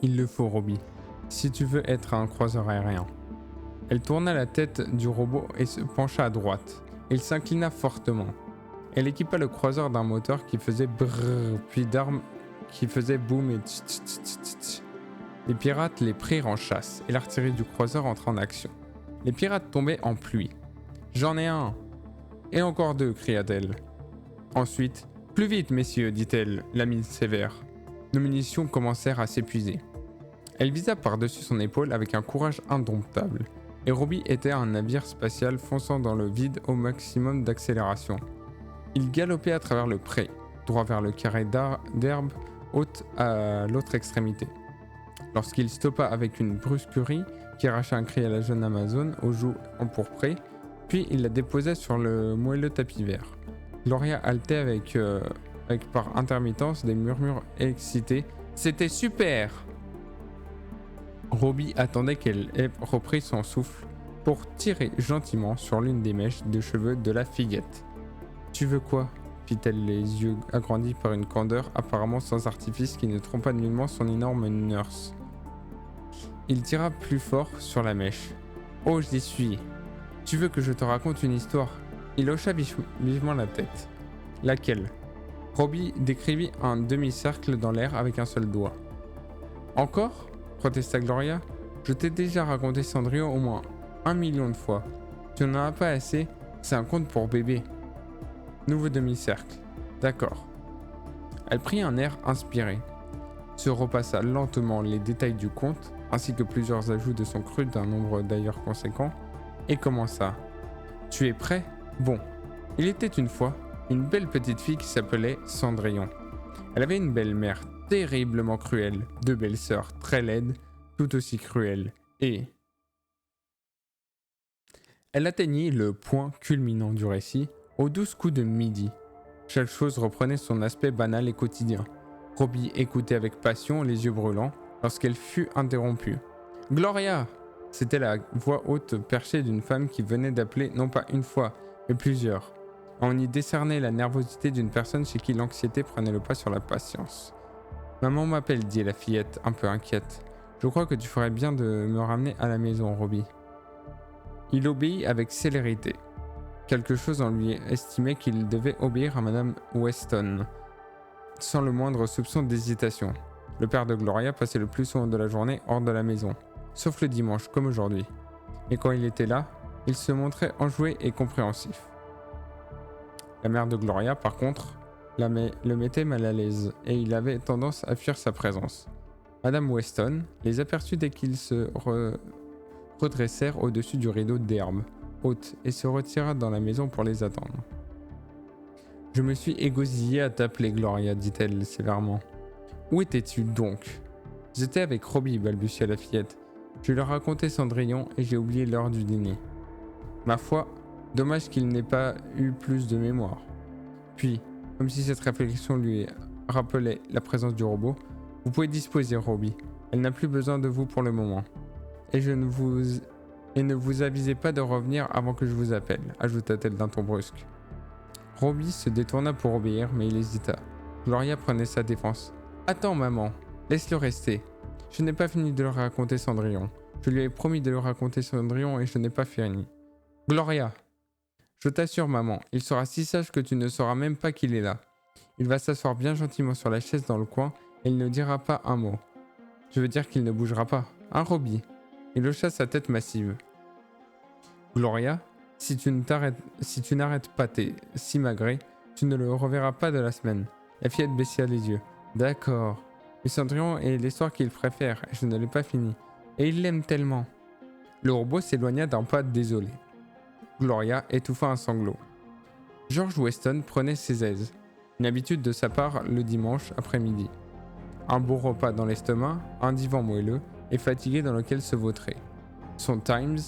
Speaker 1: Il le faut, Robbie, si tu veux être un croiseur aérien. Elle tourna la tête du robot et se pencha à droite. Il s'inclina fortement. Elle équipa le croiseur d'un moteur qui faisait brrr, puis d'armes qui faisaient boum et tch tch tch tch tch. Les pirates les prirent en chasse et l'artillerie du croiseur entra en action. Les pirates tombaient en pluie. « J'en ai un !» « Et encore deux !» cria-t-elle. Ensuite, « Plus vite, messieurs !» dit-elle, la mine sévère. Nos munitions commencèrent à s'épuiser. Elle visa par-dessus son épaule avec un courage indomptable. Et Robbie était un navire spatial fonçant dans le vide au maximum d'accélération. Il galopait à travers le pré, droit vers le carré d'herbe haute à l'autre extrémité. Lorsqu'il stoppa avec une brusquerie qui arracha un cri à la jeune Amazone aux joues empourprées, puis il la déposa sur le moelleux tapis vert. Gloria haletait avec par intermittence des murmures excités. « C'était super !» Robbie attendait qu'elle ait repris son souffle pour tirer gentiment sur l'une des mèches de cheveux de la fillette. « Tu veux quoi ?» fit-elle, les yeux agrandis par une candeur apparemment sans artifice qui ne trompa nullement son énorme nurse. Il tira plus fort sur la mèche. « Oh, j'y suis ! Tu veux que je te raconte une histoire ?» Il hocha vivement la tête. « Laquelle ?» Robbie décrivit un demi-cercle dans l'air avec un seul doigt. « Encore ?» protesta Gloria. « Je t'ai déjà raconté Cendrillon au moins 1 million de fois. Tu n'en as pas assez, c'est un conte pour bébé. » Nouveau demi-cercle. D'accord. Elle prit un air inspiré, se repassa lentement les détails du conte, ainsi que plusieurs ajouts de son cru d'un nombre d'ailleurs conséquent, et commença. « Tu es prêt ? Bon. Il était une fois une belle petite fille qui s'appelait Cendrillon. Elle avait une belle-mère terriblement cruelle, deux belles-sœurs très laides, tout aussi cruelles, et... Elle atteignit le point culminant du récit aux 12 coups de midi. Chaque chose reprenait son aspect banal et quotidien. Robbie écoutait avec passion, les yeux brûlants, lorsqu'elle fut interrompue. « Gloria !» C'était la voix haute perchée d'une femme qui venait d'appeler non pas une fois, mais plusieurs. On y décernait la nervosité d'une personne chez qui l'anxiété prenait le pas sur la patience. « Maman m'appelle, dit la fillette, un peu inquiète. Je crois que tu ferais bien de me ramener à la maison, Robbie. » Il obéit avec célérité. Quelque chose en lui estimait qu'il devait obéir à Madame Weston, sans le moindre soupçon d'hésitation. Le père de Gloria passait le plus souvent de la journée hors de la maison, sauf le dimanche, comme aujourd'hui. Et quand il était là, il se montrait enjoué et compréhensif. La mère de Gloria, par contre, le mettait mal à l'aise, et il avait tendance à fuir sa présence. Madame Weston les aperçut dès qu'ils se redressèrent au-dessus du rideau d'herbe haute et se retira dans la maison pour les attendre. « Je me suis égosillée à t'appeler, Gloria, dit-elle sévèrement. Où étais-tu donc ? J'étais avec Robbie, balbutia la fillette. Je lui racontais Cendrillon et j'ai oublié l'heure du dîner. Ma foi, dommage qu'il n'ait pas eu plus de mémoire. Puis, comme si cette réflexion lui rappelait la présence du robot, vous pouvez disposer, Robbie. Elle n'a plus besoin de vous pour le moment. Et ne vous avisez pas de revenir avant que je vous appelle, ajouta-t-elle d'un ton brusque. Robbie se détourna pour obéir, mais il hésita. Gloria prenait sa défense. « Attends, maman, laisse-le rester. Je n'ai pas fini de le raconter Cendrillon. Je lui ai promis de le raconter Cendrillon et je n'ai pas fini. Gloria, je t'assure, maman, il sera si sage que tu ne sauras même pas qu'il est là. Il va s'asseoir bien gentiment sur la chaise dans le coin et il ne dira pas un mot. Je veux dire qu'il ne bougera pas. Hein, Robbie ?» Il hocha sa tête massive. « Gloria, si tu n'arrêtes pas tes simagrées, tu ne le reverras pas de la semaine. » La fillette baissa les yeux. « D'accord. Mais Cendrillon est l'histoire qu'il préfère, et je ne l'ai pas fini. Et il l'aime tellement. » Le robot s'éloigna d'un pas désolé. Gloria étouffa un sanglot. George Weston prenait ses aises, une habitude de sa part le dimanche après-midi. Un beau repas dans l'estomac, un divan moelleux et fatigué dans lequel se vautrer. Son Times,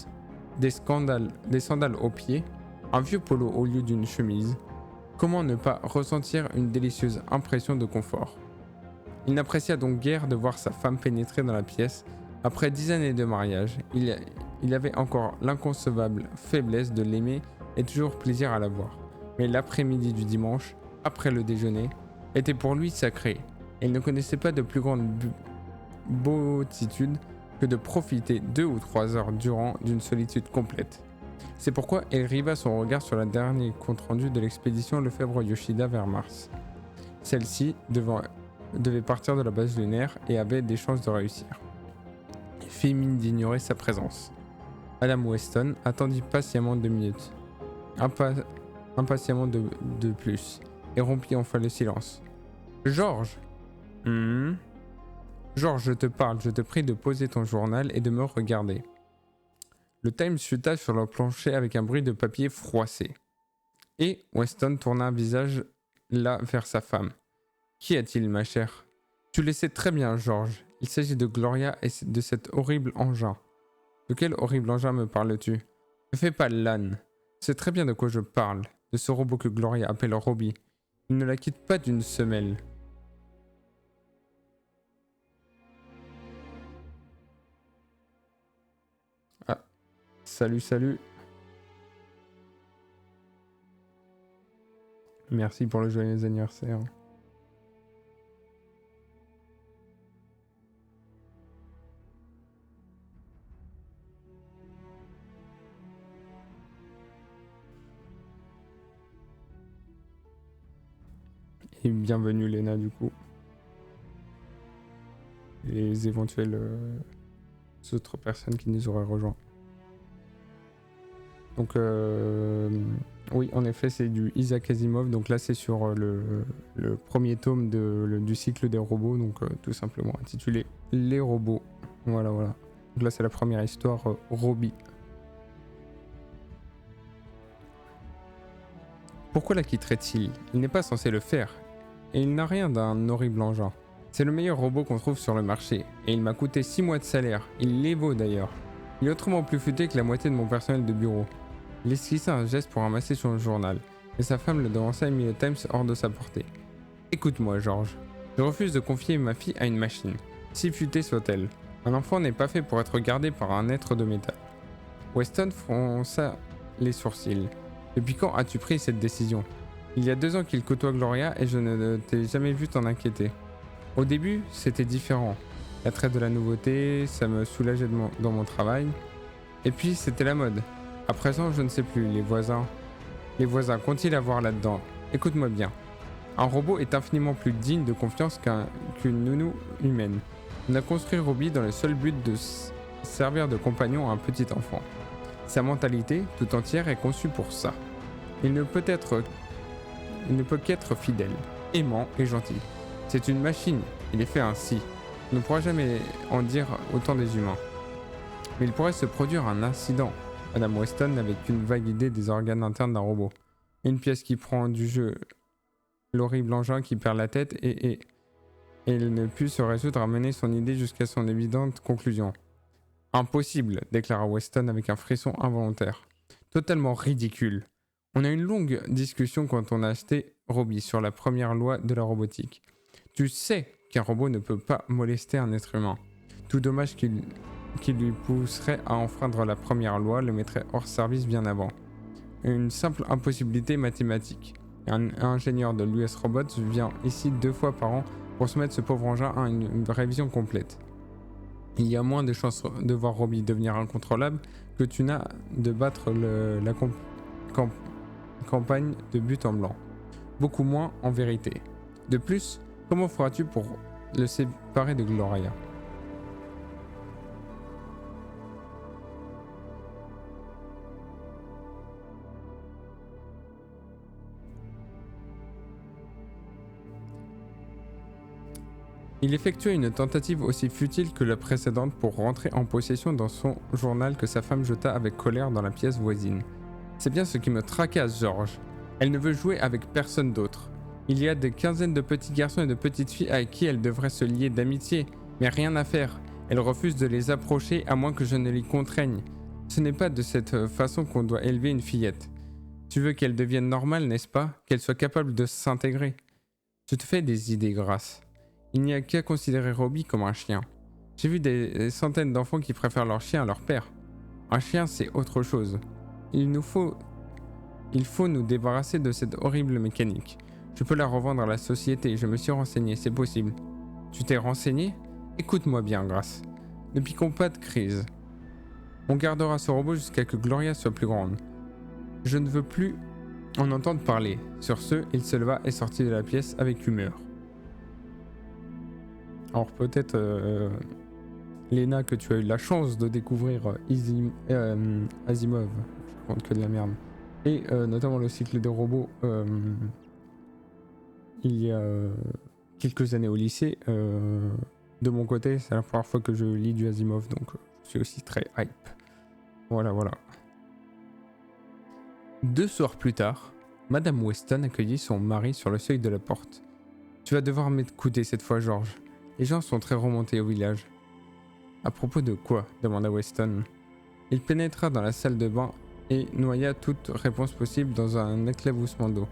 Speaker 1: des sandales aux pieds, un vieux polo au lieu d'une chemise. Comment ne pas ressentir une délicieuse impression de confort ? Il n'apprécia donc guère de voir sa femme pénétrer dans la pièce. Après 10 années de mariage, il avait encore l'inconcevable faiblesse de l'aimer et toujours plaisir à la voir. Mais l'après-midi du dimanche, après le déjeuner, était pour lui sacré. Et il ne connaissait pas de plus grande beautitude que de profiter 2 ou 3 heures durant d'une solitude complète. C'est pourquoi elle riva son regard sur le dernier compte-rendu de l'expédition Lefebvre-Yoshida vers Mars. Celle-ci devait partir de la base lunaire et avait des chances de réussir. Fit mine d'ignorer sa présence. Madame Weston attendit patiemment 2 minutes. Impatiemment de plus, et rompit enfin le silence. « Georges !»« Georges, je te parle, je te prie de poser ton journal et de me regarder. » Le Times chuta sur le plancher avec un bruit de papier froissé. Et Weston tourna un visage là vers sa femme. « Qu'y a-t-il, ma chère ? Tu le sais très bien, Georges. Il s'agit de Gloria et de cet horrible engin. » « De quel horrible engin me parles-tu ? Ne fais pas l'âne. C'est très bien de quoi je parle, de ce robot que Gloria appelle Robbie. Il ne la quitte pas d'une semelle. » Ah, salut. Merci pour le joyeux anniversaire. Et bienvenue Léna du coup. Et les éventuelles autres personnes qui nous auraient rejoints. Donc oui, en effet, c'est du Isaac Asimov. Donc là, c'est sur le premier tome du cycle des robots, donc tout simplement intitulé Les robots. Voilà. Donc là, c'est la première histoire, Robbie. Pourquoi la quitterait-il ? Il n'est pas censé le faire. et il n'a rien d'un horrible engin. C'est le meilleur robot qu'on trouve sur le marché, et il m'a coûté 6 mois de salaire. Il les vaut d'ailleurs. Il est autrement plus futé que la moitié de mon personnel de bureau. Il esquissa un geste pour ramasser son journal, et sa femme le devança et mit le Times hors de sa portée. Écoute-moi, George. Je refuse de confier ma fille à une machine, si futée soit-elle. Un enfant n'est pas fait pour être gardé par un être de métal. Weston fronça les sourcils. Depuis quand as-tu pris cette décision? Il y a 2 ans qu'il côtoie Gloria et je ne t'ai jamais vu t'en inquiéter. Au début, c'était différent. L'attrait de la nouveauté, ça me soulageait dans mon travail. Et puis, c'était la mode. À présent, je ne sais plus, les voisins qu'ont-ils à voir là-dedans? Écoute-moi bien. Un robot est infiniment plus digne de confiance qu'une nounou humaine. On a construit Robbie dans le seul but de servir de compagnon à un petit enfant. Sa mentalité, tout entière, est conçue pour ça. Il ne peut qu'être fidèle, aimant et gentil. C'est une machine, il est fait ainsi. On ne pourra jamais en dire autant des humains. Mais il pourrait se produire un incident. Madame Weston n'avait qu'une vague idée des organes internes d'un robot. Une pièce qui prend du jeu, l'horrible engin qui perd la tête et elle ne put se résoudre à mener son idée jusqu'à son évidente conclusion. Impossible, déclara Weston avec un frisson involontaire. Totalement ridicule. On a eu une longue discussion quand on a acheté Robbie sur la première loi de la robotique. Tu sais qu'un robot ne peut pas molester un être humain. Tout dommage qui lui pousserait à enfreindre la première loi le mettrait hors service bien avant. Une simple impossibilité mathématique. Un ingénieur de l'US Robots vient ici 2 fois par an pour soumettre ce pauvre engin à une révision complète. Il y a moins de chances de voir Robbie devenir incontrôlable que tu n'as de battre la campagne de but en blanc. Beaucoup moins en vérité. De plus, comment feras-tu pour le séparer de Gloria? Il effectua une tentative aussi futile que la précédente pour rentrer en possession dans son journal que sa femme jeta avec colère dans la pièce voisine. C'est bien ce qui me tracasse, George. Elle ne veut jouer avec personne d'autre. Il y a des quinzaines de petits garçons et de petites filles à qui elle devrait se lier d'amitié, mais rien à faire. Elle refuse de les approcher à moins que je ne l'y contraigne. Ce n'est pas de cette façon qu'on doit élever une fillette. Tu veux qu'elle devienne normale, n'est-ce pas? Qu'elle soit capable de s'intégrer. Tu te fais des idées, Grace. Il n'y a qu'à considérer Robbie comme un chien. J'ai vu des centaines d'enfants qui préfèrent leur chien à leur père. Un chien, c'est autre chose. Il faut nous débarrasser de cette horrible mécanique. Je peux la revendre à la société, je me suis renseigné, c'est possible. Tu t'es renseigné? Écoute-moi bien, Grace. Ne piquons pas de crise. On gardera ce robot jusqu'à que Gloria soit plus grande. Je ne veux plus en entendre parler. Sur ce, il se leva et sortit de la pièce avec humeur. Alors peut-être, Léna, que tu as eu la chance de découvrir Asimov, je raconte que de la merde, et notamment le cycle des robots il y a quelques années au lycée. De mon côté, c'est la première fois que je lis du Asimov, donc je suis aussi très hype. Voilà. 2 soirs plus tard, Madame Weston accueillit son mari sur le seuil de la porte. Tu vas devoir m'écouter cette fois, George. Les gens sont très remontés au village. À propos de quoi? Demanda Weston. Il pénétra dans la salle de bain et noya toute réponse possible dans un éclaboussement d'eau.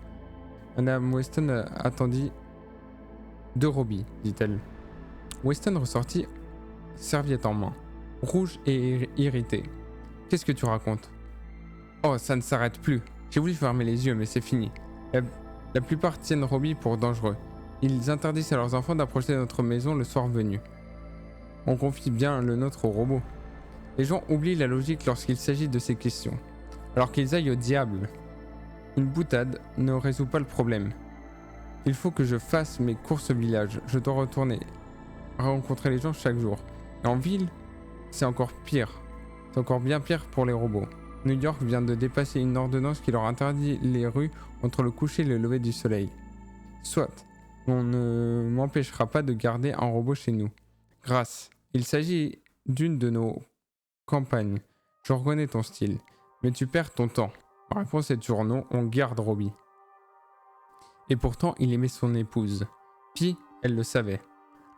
Speaker 1: Madame Weston attendit 2 Robbie, dit-elle. Weston ressortit, serviette en main, rouge et irrité. Qu'est-ce que tu racontes? Oh, ça ne s'arrête plus. J'ai voulu fermer les yeux, mais c'est fini. La plupart tiennent Robbie pour dangereux. Ils interdisent à leurs enfants d'approcher notre maison le soir venu. On confie bien le nôtre aux robots. Les gens oublient la logique lorsqu'il s'agit de ces questions. Alors qu'ils aillent au diable. Une boutade ne résout pas le problème. Il faut que je fasse mes courses au village. Je dois retourner rencontrer les gens chaque jour. Et en ville, c'est encore pire. C'est encore bien pire pour les robots. New York vient de dépasser une ordonnance qui leur interdit les rues entre le coucher et le lever du soleil. Soit, on ne m'empêchera pas de garder un robot chez nous. Grâce, il s'agit d'une de nos campagnes. Je reconnais ton style, mais tu perds ton temps. Ma réponse est toujours non, on garde Robbie. Et pourtant, il aimait son épouse. Puis, elle le savait.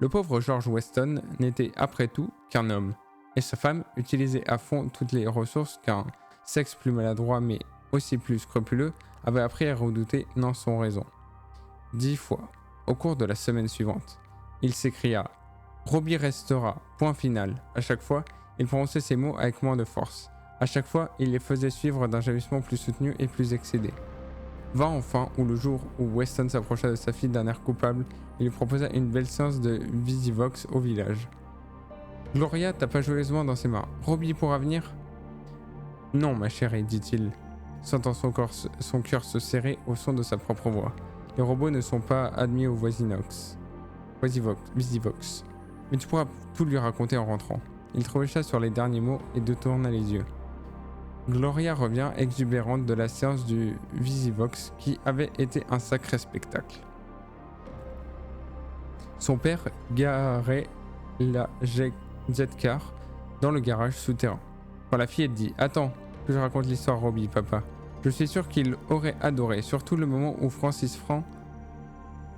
Speaker 1: Le pauvre George Weston n'était après tout qu'un homme. Et sa femme utilisait à fond toutes les ressources qu'un sexe plus maladroit mais aussi plus scrupuleux avait appris à redouter dans son raison. 10 fois, au cours de la semaine suivante, il s'écria « Robbie restera, point final ». À chaque fois, il prononçait ces mots avec moins de force. À chaque fois, il les faisait suivre d'un gémissement plus soutenu et plus excédé. Vint enfin où le jour où Weston s'approcha de sa fille d'un air coupable, il lui proposa une belle séance de Visivox au village. Gloria tapa joyeusement dans ses mains. « Robbie pourra venir ?»« Non, ma chérie, dit-il, sentant son cœur se serrer au son de sa propre voix. Les robots ne sont pas admis au Visivox. Mais tu pourras tout lui raconter en rentrant. » Il trébucha sur les derniers mots et détourna les yeux. Gloria revient exubérante de la séance du Visivox qui avait été un sacré spectacle. Son père garait la jet-car dans le garage souterrain. Quand la fillette dit « Attends, que je raconte l'histoire Robbie, papa », je suis sûr qu'il aurait adoré, surtout le moment où Francis Franc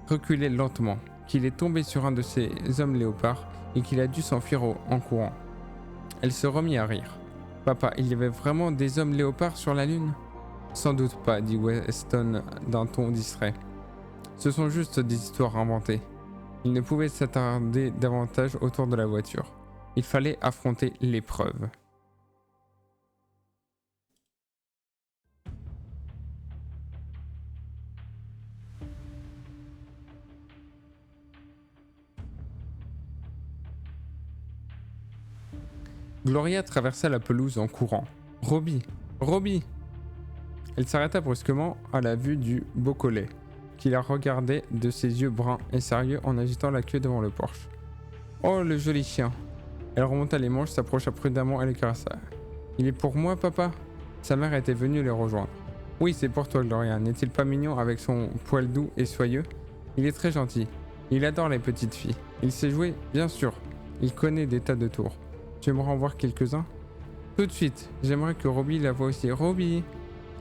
Speaker 1: reculait lentement, qu'il est tombé sur un de ces hommes léopards et qu'il a dû s'enfuir en courant. Elle se remit à rire. « Papa, il y avait vraiment des hommes léopards sur la Lune ?»« Sans doute pas, dit Weston d'un ton distrait. Ce sont juste des histoires inventées. » Il ne pouvait s'attarder davantage autour de la voiture. Il fallait affronter l'épreuve. Gloria traversa la pelouse en courant. « Robbie, Robbie !» Elle s'arrêta brusquement à la vue du beau collet, qui la regardait de ses yeux bruns et sérieux en agitant la queue devant le porche. « Oh, le joli chien !» Elle remonta les manches, s'approcha prudemment et le caressa. « Il est pour moi, papa ?» Sa mère était venue les rejoindre. « Oui, c'est pour toi, Gloria. N'est-il pas mignon avec son poil doux et soyeux ? Il est très gentil. Il adore les petites filles. Il sait jouer, bien sûr. Il connaît des tas de tours. Tu aimerais en voir quelques-uns ? Tout de suite. J'aimerais que Robbie la voie aussi. Robbie !»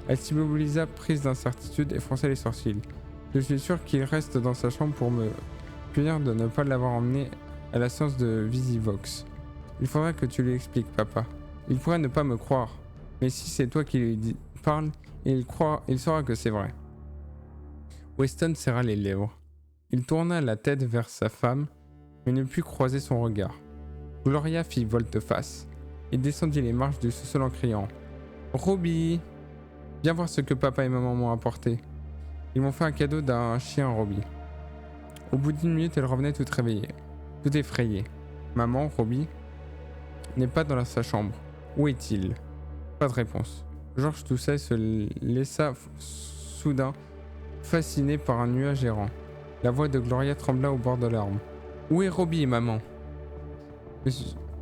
Speaker 1: Elle s'immobilisa, prise d'incertitude, et fronça les sourcils. « Je suis sûr qu'il reste dans sa chambre pour me punir de ne pas l'avoir emmené à la séance de Visivox. Il faudra que tu lui expliques, papa. Il pourrait ne pas me croire, mais si c'est toi qui lui parles, il saura que c'est vrai. » Weston serra les lèvres. Il tourna la tête vers sa femme, mais ne put croiser son regard. Gloria fit volte-face et descendit les marches du sous-sol en criant « Robbie, viens voir ce que papa et maman m'ont apporté. Ils m'ont fait un cadeau d'un chien, Robbie. » Au bout d'1 minute, elle revenait toute réveillée, toute effrayée. « Maman, Robbie n'est pas dans sa chambre. Où est-il ?» Pas de réponse. Georges toussa et se laissa soudain fasciné par un nuage errant. La voix de Gloria trembla au bord de larmes. « Où est Robbie, maman ?»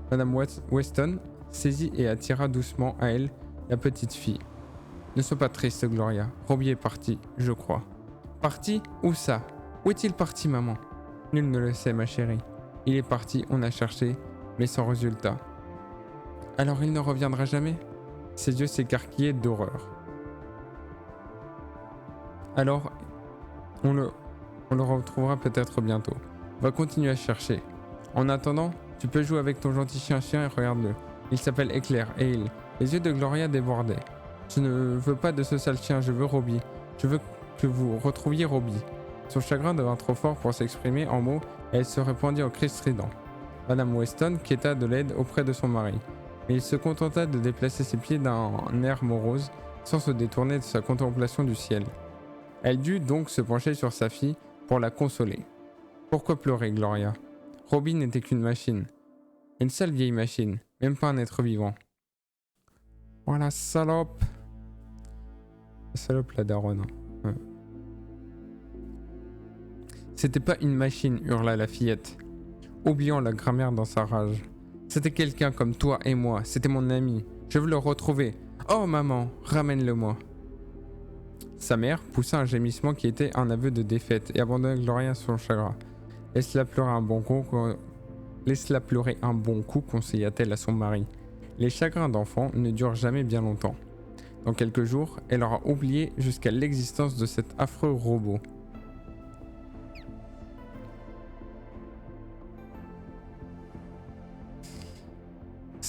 Speaker 1: Madame Weston saisit et attira doucement à elle la petite fille. « Ne sois pas triste, Gloria. Robbie est parti, je crois. »« Parti ? Où ça ? Où est-il parti, maman ?» Nul ne le sait, ma chérie. Il est parti, on a cherché, mais sans résultat. « Alors il ne reviendra jamais ?» Ses yeux s'écarquillaient d'horreur. « Alors, on le retrouvera peut-être bientôt. Va continuer à chercher. En attendant, tu peux jouer avec ton gentil chien et regarde-le. Il s'appelle Éclair et il... » Les yeux de Gloria débordaient. « Je ne veux pas de ce sale chien, je veux Robbie. Je veux que vous retrouviez Robbie. » Son chagrin devint trop fort pour s'exprimer en mots et elle se répandit en cris stridents. Madame Weston quêta de l'aide auprès de son mari, mais il se contenta de déplacer ses pieds d'un air morose sans se détourner de sa contemplation du ciel. Elle dut donc se pencher sur sa fille pour la consoler. « Pourquoi pleurer, Gloria ? Robbie n'était qu'une machine. Une sale vieille machine, même pas un être vivant. » Voilà, salope. Salope la daronne. Ouais. C'était pas une machine, hurla la fillette, oubliant la grammaire dans sa rage. C'était quelqu'un comme toi et moi, c'était mon ami. Je veux le retrouver. Oh maman, ramène-le-moi. Sa mère poussa un gémissement qui était un aveu de défaite et abandonna Gloria à son chagrin. Laisse-la pleurer un bon coup, conseilla-t-elle à son mari. Les chagrins d'enfant ne durent jamais bien longtemps. Dans quelques jours, elle aura oublié jusqu'à l'existence de cet affreux robot.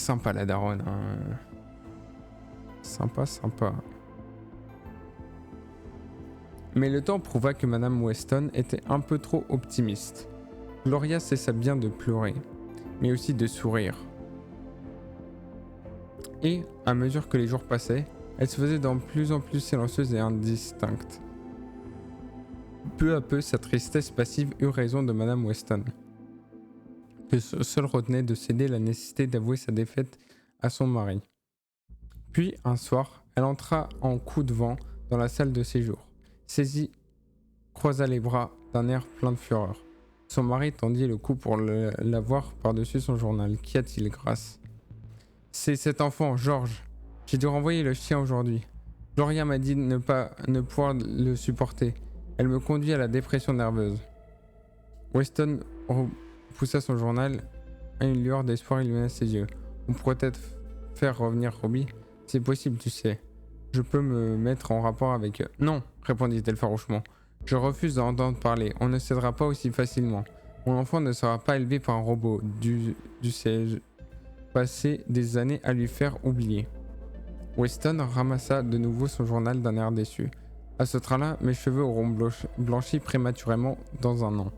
Speaker 1: Sympa la daronne. Hein. Sympa, sympa. Mais le temps prouva que Madame Weston était un peu trop optimiste. Gloria cessa bien de pleurer, mais aussi de sourire. Et, à mesure que les jours passaient, elle se faisait de plus en plus silencieuse et indistincte. Peu à peu, sa tristesse passive eut raison de Madame Weston, que seul retenait de céder la nécessité d'avouer sa défaite à son mari. Puis, un soir, elle entra en coup de vent dans la salle de séjour, saisit, croisa les bras d'un air plein de fureur. Son mari tendit le cou pour la voir par-dessus son journal. Qu'y a-t-il, Grâce ? C'est cet enfant, George. J'ai dû renvoyer le chien aujourd'hui. Gloria m'a dit de ne pouvoir le supporter. Elle me conduit à la dépression nerveuse. Weston poussa son journal et une lueur d'espoir illumina ses yeux. On pourrait peut-être faire revenir Robbie. C'est possible, tu sais. Je peux me mettre en rapport avec eux. Non, répondit-elle farouchement. Je refuse d'entendre parler. On ne cédera pas aussi facilement. Mon enfant ne sera pas élevé par un robot. Du sais-je passer des années à lui faire oublier. Weston ramassa de nouveau son journal d'un air déçu. À ce train-là, mes cheveux auront blanchi prématurément dans un an.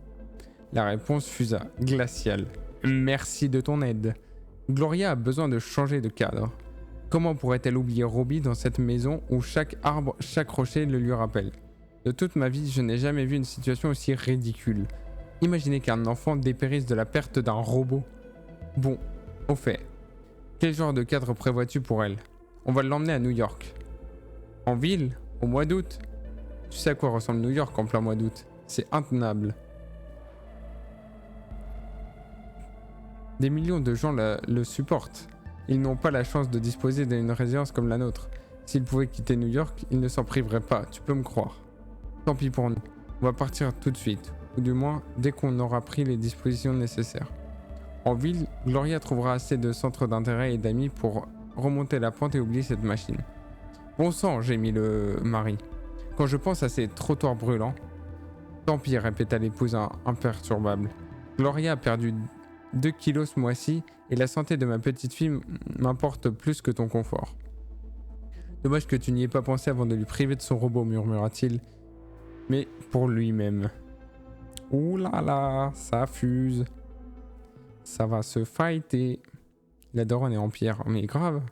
Speaker 1: La réponse fusa, glaciale. Merci de ton aide. Gloria a besoin de changer de cadre. Comment pourrait-elle oublier Robbie dans cette maison où chaque arbre, chaque rocher le lui rappelle ? De toute ma vie, je n'ai jamais vu une situation aussi ridicule. Imaginez qu'un enfant dépérisse de la perte d'un robot. Bon, au fait, quel genre de cadre prévois-tu pour elle ? On va l'emmener à New York. En ville ? Au mois d'août ? Tu sais à quoi ressemble New York en plein mois d'août ? C'est intenable. Des millions de gens le supportent. Ils n'ont pas la chance de disposer d'une résidence comme la nôtre. S'ils pouvaient quitter New York, ils ne s'en priveraient pas, tu peux me croire. Tant pis pour nous. On va partir tout de suite, ou du moins dès qu'on aura pris les dispositions nécessaires. En ville, Gloria trouvera assez de centres d'intérêt et d'amis pour remonter la pente et oublier cette machine. Bon sang, gémit le mari. Quand je pense à ces trottoirs brûlants... Tant pis, répéta l'épouse imperturbable. Gloria a perdu 2 kilos ce mois-ci et la santé de ma petite fille m'importe plus que ton confort. Dommage que tu n'y aies pas pensé avant de lui priver de son robot, murmura-t-il. Mais pour lui-même. Ouh là là, ça fuse. Ça va se fighter. La daronne est en pierre, mais grave.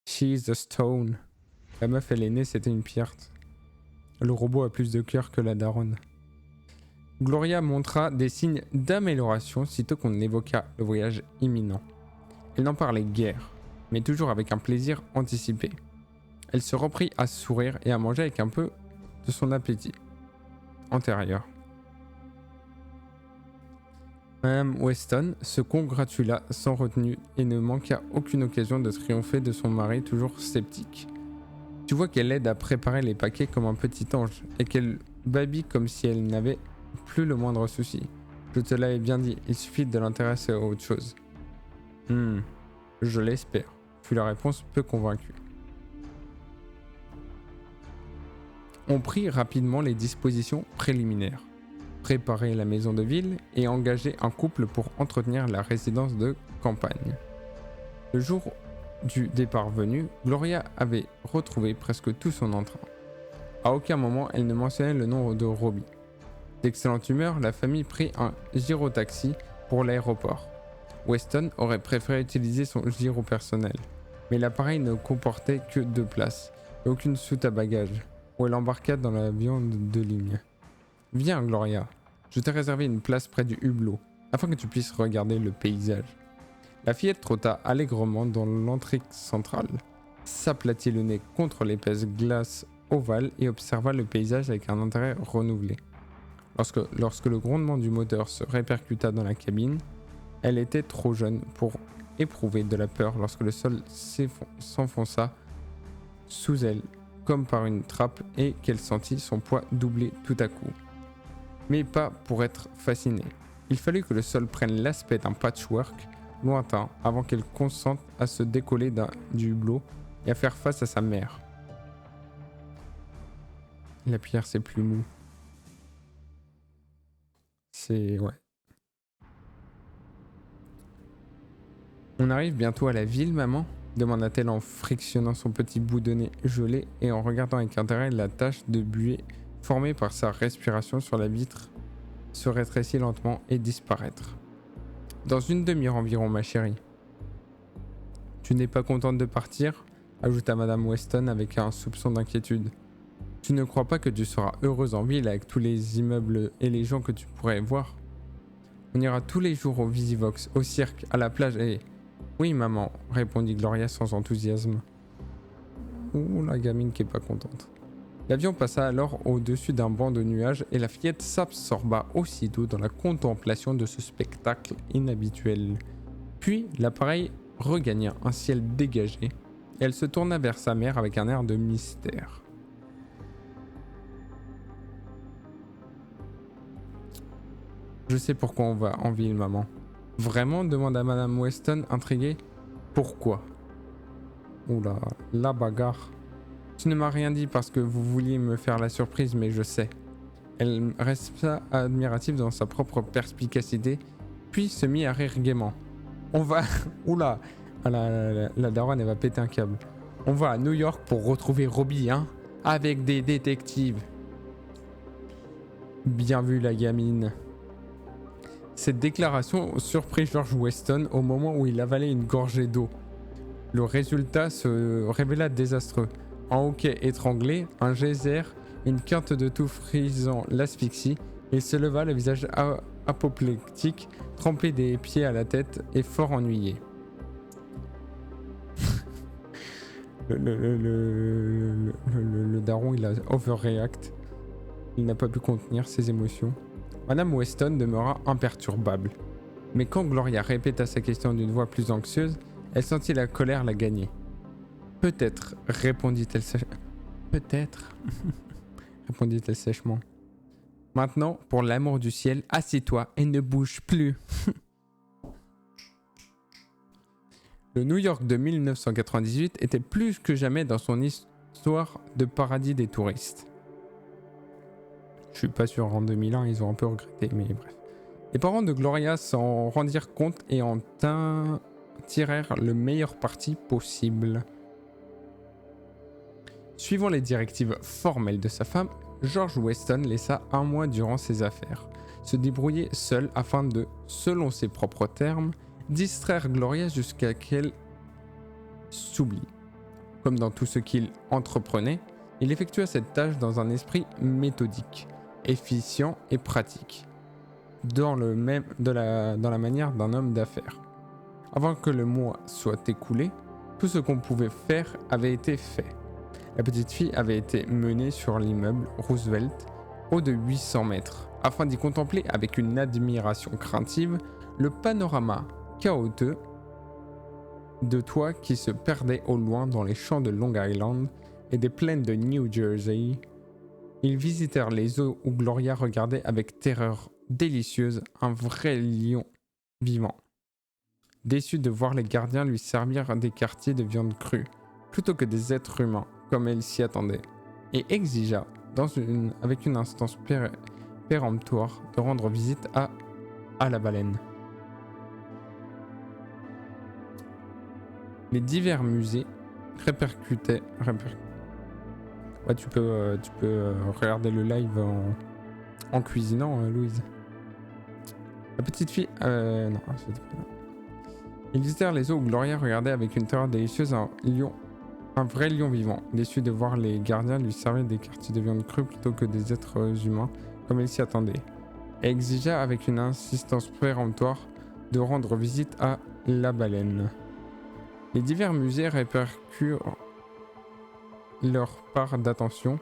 Speaker 1: She's a stone. La meuf, elle est née, c'était une pierre. Le robot a plus de cœur que la daronne. Gloria montra des signes d'amélioration sitôt qu'on évoqua le voyage imminent. Elle n'en parlait guère, mais toujours avec un plaisir anticipé. Elle se reprit à sourire et à manger avec un peu de son appétit antérieur. Madame Weston se congratula sans retenue et ne manqua aucune occasion de triompher de son mari toujours sceptique. Tu vois qu'elle aide à préparer les paquets comme un petit ange et qu'elle babille comme si elle n'avait plus le moindre souci. Je te l'avais bien dit, il suffit de l'intéresser à autre chose. Je l'espère, fut la réponse peu convaincue. On prit rapidement les dispositions préliminaires. Préparer la maison de ville et engager un couple pour entretenir la résidence de campagne. Le jour du départ venu, Gloria avait retrouvé presque tout son entrain. À aucun moment elle ne mentionnait le nom de Robbie. D'excellente humeur, la famille prit un gyrotaxi pour l'aéroport. Weston aurait préféré utiliser son gyro personnel, mais l'appareil ne comportait que 2 places et aucune soute à bagages, où elle embarqua dans l'avion de ligne. « Viens, Gloria, je t'ai réservé une place près du hublot, afin que tu puisses regarder le paysage. » La fillette trotta allègrement dans l'entrée centrale, s'aplatit le nez contre l'épaisse glace ovale et observa le paysage avec un intérêt renouvelé. Lorsque le grondement du moteur se répercuta dans la cabine, elle était trop jeune pour éprouver de la peur lorsque le sol s'enfonça sous elle comme par une trappe et qu'elle sentit son poids doubler tout à coup. Mais pas pour être fascinée. Il fallut que le sol prenne l'aspect d'un patchwork lointain avant qu'elle consente à se décoller du hublot et à faire face à sa mère. La pierre, c'est plus mou. C'est... ouais. On arrive bientôt à la ville, maman ? Demanda-t-elle en frictionnant son petit bout de nez gelé et en regardant avec intérêt la tache de buée formée par sa respiration sur la vitre se rétrécir lentement et disparaître. Dans une demi-heure environ, ma chérie. Tu n'es pas contente de partir ? Ajouta Madame Weston avec un soupçon d'inquiétude. Tu ne crois pas que tu seras heureuse en ville avec tous les immeubles et les gens que tu pourrais voir ? On ira tous les jours au Visivox, au cirque, à la plage et... Oui, maman, répondit Gloria sans enthousiasme. Ouh, la gamine qui est pas contente. L'avion passa alors au-dessus d'un banc de nuages et la fillette s'absorba aussitôt dans la contemplation de ce spectacle inhabituel. Puis l'appareil regagna un ciel dégagé et elle se tourna vers sa mère avec un air de mystère. Je sais pourquoi on va en ville, maman. Vraiment ? Demanda Madame Weston, intriguée. Pourquoi ? Oula, la bagarre. Tu ne m'as rien dit parce que vous vouliez me faire la surprise, mais je sais. Elle resta admirative dans sa propre perspicacité, puis se mit à rire gaiement. On va... Oula, la daronne, elle va péter un câble. On va à New York pour retrouver Robbie, hein ? Avec des détectives. Bien vu, la gamine. Cette déclaration surprit George Weston au moment où il avalait une gorgée d'eau. Le résultat se révéla désastreux. Un hoquet étranglé, un geyser, une quinte de tout frisant l'asphyxie. Il se leva, le visage apoplectique, trempé des pieds à la tête et fort ennuyé. Le daron, il a overreact. Il n'a pas pu contenir ses émotions. Madame Weston demeura imperturbable. Mais quand Gloria répéta sa question d'une voix plus anxieuse, elle sentit la colère la gagner. Peut-être, répondit-elle Peut-être, répondit-elle sèchement. Maintenant, pour l'amour du ciel, assieds-toi et ne bouge plus. Le New York de 1998 était plus que jamais dans son histoire de paradis des touristes. Je suis pas sûr, en 2001, ils ont un peu regretté, mais bref. Les parents de Gloria s'en rendirent compte et en tirèrent le meilleur parti possible. Suivant les directives formelles de sa femme, George Weston laissa un mois durant ses affaires, se débrouiller seul afin de, selon ses propres termes, distraire Gloria jusqu'à qu'elle s'oublie. Comme dans tout ce qu'il entreprenait, il effectua cette tâche dans un esprit méthodique, efficient et pratique, dans la manière d'un homme d'affaires. Avant que le mois soit écoulé, tout ce qu'on pouvait faire avait été fait. La petite fille avait été menée sur l'immeuble Roosevelt, haut de 800 mètres, afin d'y contempler avec une admiration craintive le panorama chaotique de toits qui se perdait au loin dans les champs de Long Island et des plaines de New Jersey. Ils visitèrent les eaux où Gloria regardait avec terreur délicieuse un vrai lion vivant. Déçue de voir les gardiens lui servir des quartiers de viande crue, plutôt que des êtres humains, comme elle s'y attendait, et exigea, avec une instance péremptoire, de rendre visite à la baleine. Les divers musées répercutaient... Ouais, tu peux regarder le live en cuisinant, Louise. La petite fille... non, c'était pas là. Ils visitèrent les eaux où Gloria regardait avec une terreur délicieuse un vrai lion vivant, déçu de voir les gardiens lui servir des quartiers de viande crue plutôt que des êtres humains, comme elle s'y attendait, et exigea avec une insistance péremptoire de rendre visite à la baleine. Les divers musées répercurent leur part d'attention,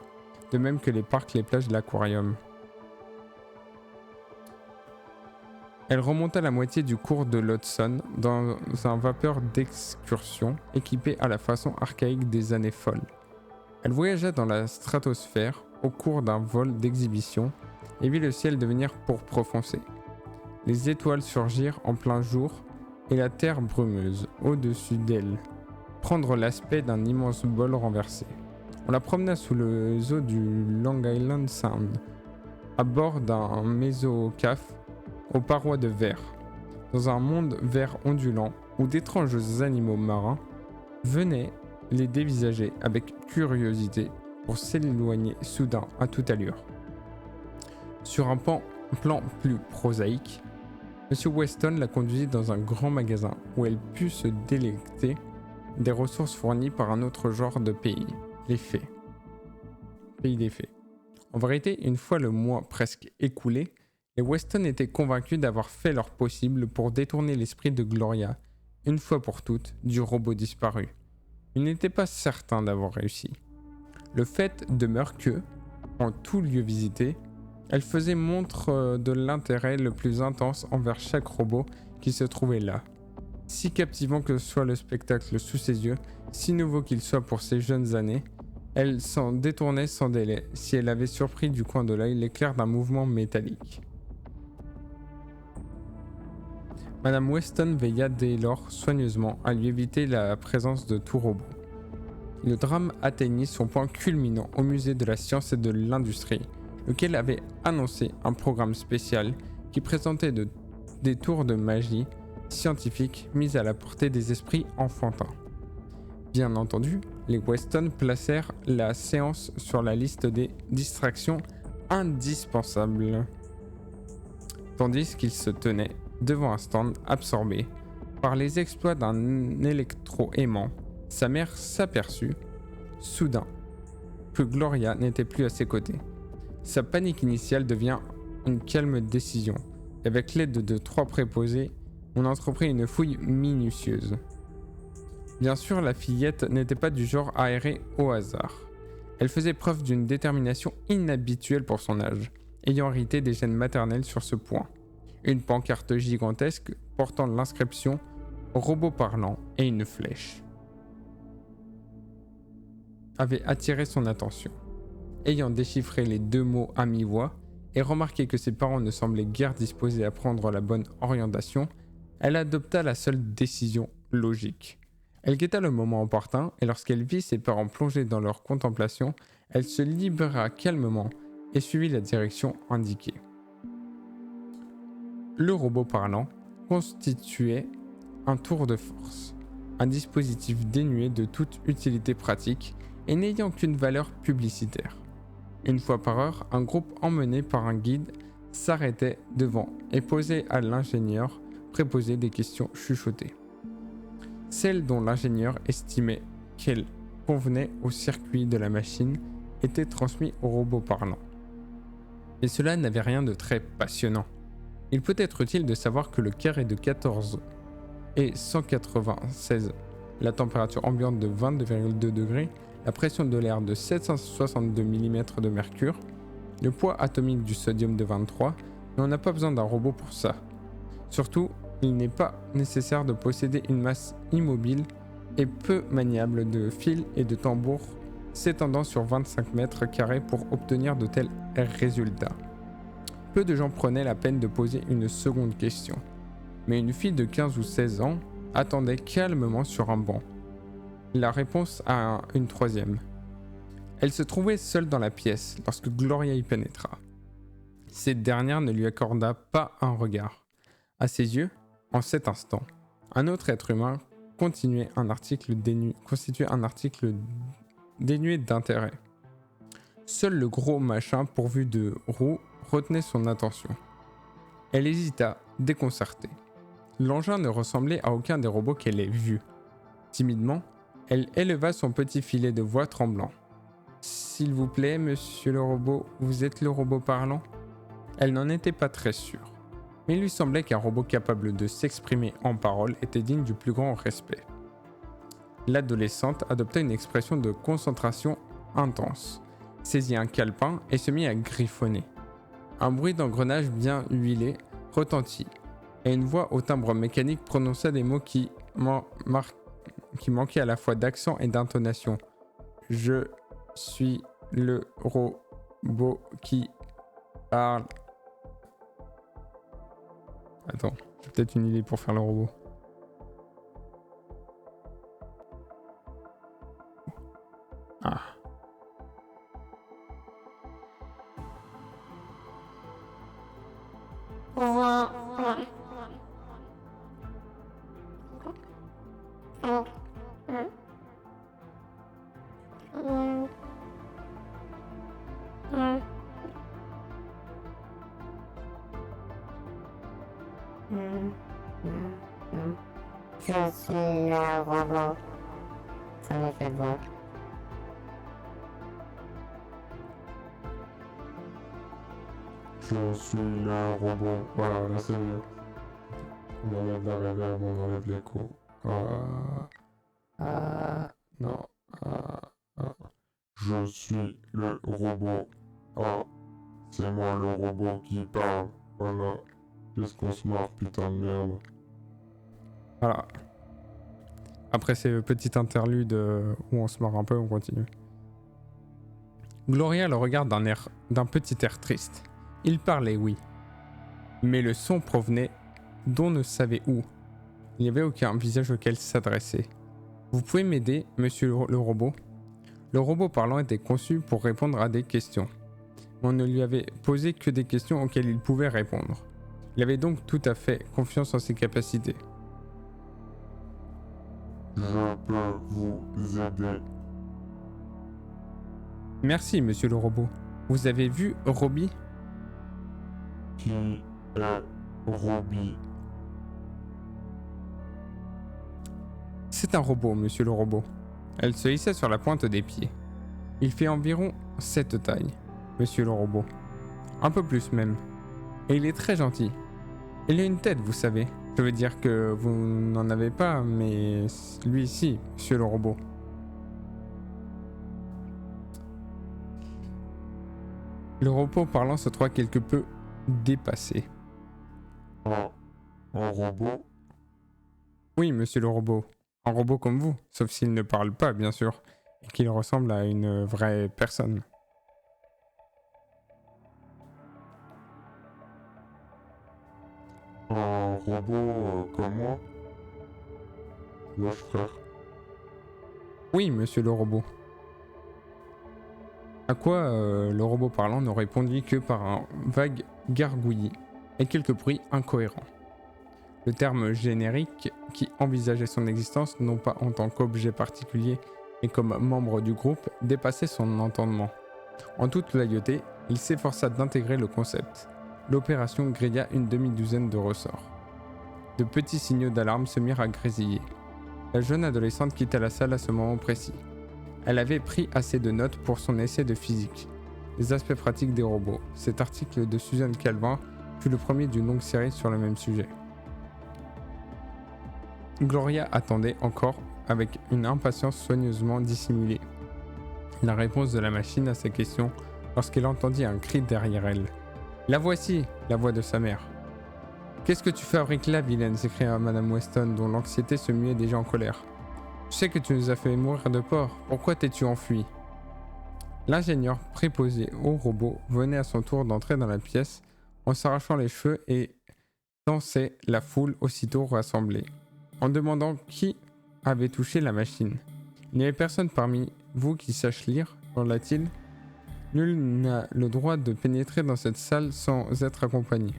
Speaker 1: de même que les parcs, les plages et l'aquarium. Elle remonta la moitié du cours de l'Hudson dans un vapeur d'excursion équipé à la façon archaïque des années folles. Elle voyagea dans la stratosphère au cours d'un vol d'exhibition et vit le ciel devenir pourpre foncé. Les étoiles surgirent en plein jour et la terre brumeuse au-dessus d'elle prendre l'aspect d'un immense bol renversé. On la promena sous les eaux du Long Island Sound, à bord d'un mésocaf aux parois de verre, dans un monde vert ondulant où d'étranges animaux marins venaient les dévisager avec curiosité pour s'éloigner soudain à toute allure. Sur un plan plus prosaïque, M. Weston la conduisit dans un grand magasin où elle put se délecter des ressources fournies par un autre genre de pays, les fées. Pays des fées. En vérité, une fois le mois presque écoulé, les Weston étaient convaincus d'avoir fait leur possible pour détourner l'esprit de Gloria, une fois pour toutes, du robot disparu. Ils n'étaient pas certains d'avoir réussi. Le fait demeure que, en tout lieu visité, elle faisait montre de l'intérêt le plus intense envers chaque robot qui se trouvait là. Si captivant que soit le spectacle sous ses yeux, si nouveau qu'il soit pour ses jeunes années, elle s'en détournait sans délai si elle avait surpris du coin de l'œil l'éclair d'un mouvement métallique. Madame Weston veilla dès lors soigneusement à lui éviter la présence de tout robot. Le drame atteignit son point culminant au musée de la science et de l'industrie, lequel avait annoncé un programme spécial qui présentait des tours de magie scientifiques mises à la portée des esprits enfantins. Bien entendu, les Weston placèrent la séance sur la liste des distractions indispensables, tandis qu'ils se tenaient devant un stand absorbé par les exploits d'un électro-aimant. Sa mère s'aperçut, soudain, que Gloria n'était plus à ses côtés. Sa panique initiale devient une calme décision. Avec l'aide de 3 préposés, on entreprit une fouille minutieuse. Bien sûr, la fillette n'était pas du genre à errer au hasard. Elle faisait preuve d'une détermination inhabituelle pour son âge, ayant hérité des gènes maternels sur ce point. Une pancarte gigantesque portant l'inscription « Robot parlant » et une flèche avait attiré son attention. Ayant déchiffré les 2 mots à mi-voix et remarqué que ses parents ne semblaient guère disposés à prendre la bonne orientation, elle adopta la seule décision logique. Elle guetta le moment opportun et lorsqu'elle vit ses parents plongés dans leur contemplation, elle se libéra calmement et suivit la direction indiquée. Le robot parlant constituait un tour de force, un dispositif dénué de toute utilité pratique et n'ayant qu'une valeur publicitaire. Une fois par heure, un groupe emmené par un guide s'arrêtait devant et posait à l'ingénieur préposé des questions chuchotées. Celles dont l'ingénieur estimait qu'elles convenaient au circuit de la machine étaient transmises au robot parlant. Mais cela n'avait rien de très passionnant. Il peut être utile de savoir que le carré de 14 et 196, la température ambiante de 22,2 degrés, la pression de l'air de 762 mm de mercure, le poids atomique du sodium de 23, mais on n'a pas besoin d'un robot pour ça. Surtout, il n'est pas nécessaire de posséder une masse immobile et peu maniable de fils et de tambours s'étendant sur 25 mètres carrés pour obtenir de tels résultats. Peu de gens prenaient la peine de poser une seconde question, mais une fille de 15 ou 16 ans attendait calmement sur un banc la réponse à une troisième. Elle se trouvait seule dans la pièce lorsque Gloria y pénétra. Cette dernière ne lui accorda pas un regard. À ses yeux, en cet instant, un autre être humain constituait un article dénué d'intérêt. Seul le gros machin pourvu de roues retenait son attention. Elle hésita, déconcertée. L'engin ne ressemblait à aucun des robots qu'elle ait vus. Timidement, elle éleva son petit filet de voix tremblant. « S'il vous plaît, monsieur le robot, vous êtes le robot parlant ?» Elle n'en était pas très sûre, mais il lui semblait qu'un robot capable de s'exprimer en paroles était digne du plus grand respect. L'adolescente adopta une expression de concentration intense, saisit un calepin et se mit à griffonner. Un bruit d'engrenage bien huilé retentit, et une voix au timbre mécanique prononça des mots qui manquaient à la fois d'accent et d'intonation. « Je suis le robot qui parle. » Attends, j'ai peut-être une idée pour faire le robot. Ah.
Speaker 2: Je suis le robot. Ça me fait beau.
Speaker 3: Je suis le robot. Voilà, là c'est mieux. On enlève la reverb, on enlève l'écho. Non. Je suis le robot. Ah, c'est moi le robot qui parle. Voilà. Qu'est-ce qu'on se marre, putain de merde.
Speaker 1: Voilà. Après ces petites interludes où on se marre un peu, on continue. Gloria le regarde d'un petit air triste. Il parlait, oui. Mais le son provenait d'on ne savait où. Il n'y avait aucun visage auquel s'adresser. Vous pouvez m'aider, monsieur le robot ? Le robot parlant était conçu pour répondre à des questions. On ne lui avait posé que des questions auxquelles il pouvait répondre. Il avait donc tout à fait confiance en ses capacités.
Speaker 3: Je peux vous aider.
Speaker 1: Merci, monsieur le robot. Vous avez vu Robbie ?
Speaker 3: Qui est Robbie?
Speaker 1: C'est un robot, monsieur le robot. Elle se hissait sur la pointe des pieds. Il fait environ cette taille, monsieur le robot. Un peu plus même. Et il est très gentil. Il a une tête, vous savez. Je veux dire que vous n'en avez pas, mais lui si, monsieur le robot. Le robot parlant se trouva quelque peu dépassé.
Speaker 3: Un robot?
Speaker 1: Oui, monsieur le robot. Un robot comme vous, sauf s'il ne parle pas, bien sûr, et qu'il ressemble à une vraie personne.
Speaker 3: Un robot comme moi? Wesh frère.
Speaker 1: Oui, monsieur le robot. À quoi le robot parlant ne répondit que par un vague gargouillis et quelques bruits incohérents. Le terme générique qui envisageait son existence non pas en tant qu'objet particulier mais comme membre du groupe dépassait son entendement. En toute loyauté, il s'efforça d'intégrer le concept. L'opération grilla une demi-douzaine de ressorts. De petits signaux d'alarme se mirent à grésiller. La jeune adolescente quitta la salle à ce moment précis. Elle avait pris assez de notes pour son essai de physique. Les aspects pratiques des robots. Cet article de Suzanne Calvin fut le premier d'une longue série sur le même sujet. Gloria attendait encore avec une impatience soigneusement dissimulée la réponse de la machine à ses questions lorsqu'elle entendit un cri derrière elle. « La voici !» La voix de sa mère. « Qu'est-ce que tu fabriques là, vilaine ?» s'écria Madame Weston, dont l'anxiété se muait déjà en colère. « Je sais que tu nous as fait mourir de peur. Pourquoi t'es-tu enfui ?» L'ingénieur préposé au robot venait à son tour d'entrer dans la pièce en s'arrachant les cheveux et dansait la foule aussitôt rassemblée, en demandant qui avait touché la machine. « Il n'y avait personne parmi vous qui sache lire, hurla-t-il. Nul n'a le droit de pénétrer dans cette salle sans être accompagné. »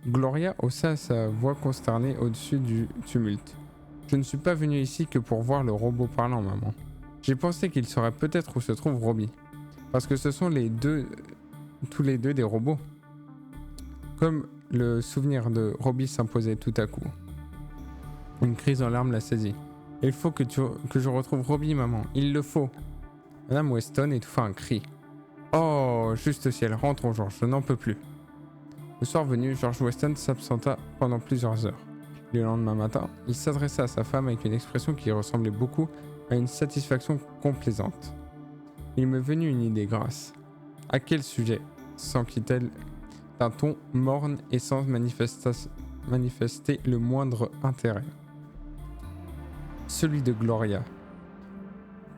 Speaker 1: Gloria haussa sa voix consternée au-dessus du tumulte. « Je ne suis pas venu ici que pour voir le robot parlant, maman. J'ai pensé qu'il saurait peut-être où se trouve Robbie. Parce que ce sont tous les deux des robots. » Comme le souvenir de Robbie s'imposait tout à coup. Une crise en larmes la saisit. « Il faut que je retrouve Robbie, maman. Il le faut. » Madame Weston étouffa un cri. « Oh, juste ciel, rentrons, George, je n'en peux plus. » Le soir venu, George Weston s'absenta pendant plusieurs heures. Le lendemain matin, il s'adressa à sa femme avec une expression qui ressemblait beaucoup à une satisfaction complaisante. « Il m'est venu une idée, Grâce. »« À quel sujet ?» s'enquit-elle d'un ton morne et sans manifester le moindre intérêt. « Celui de Gloria. »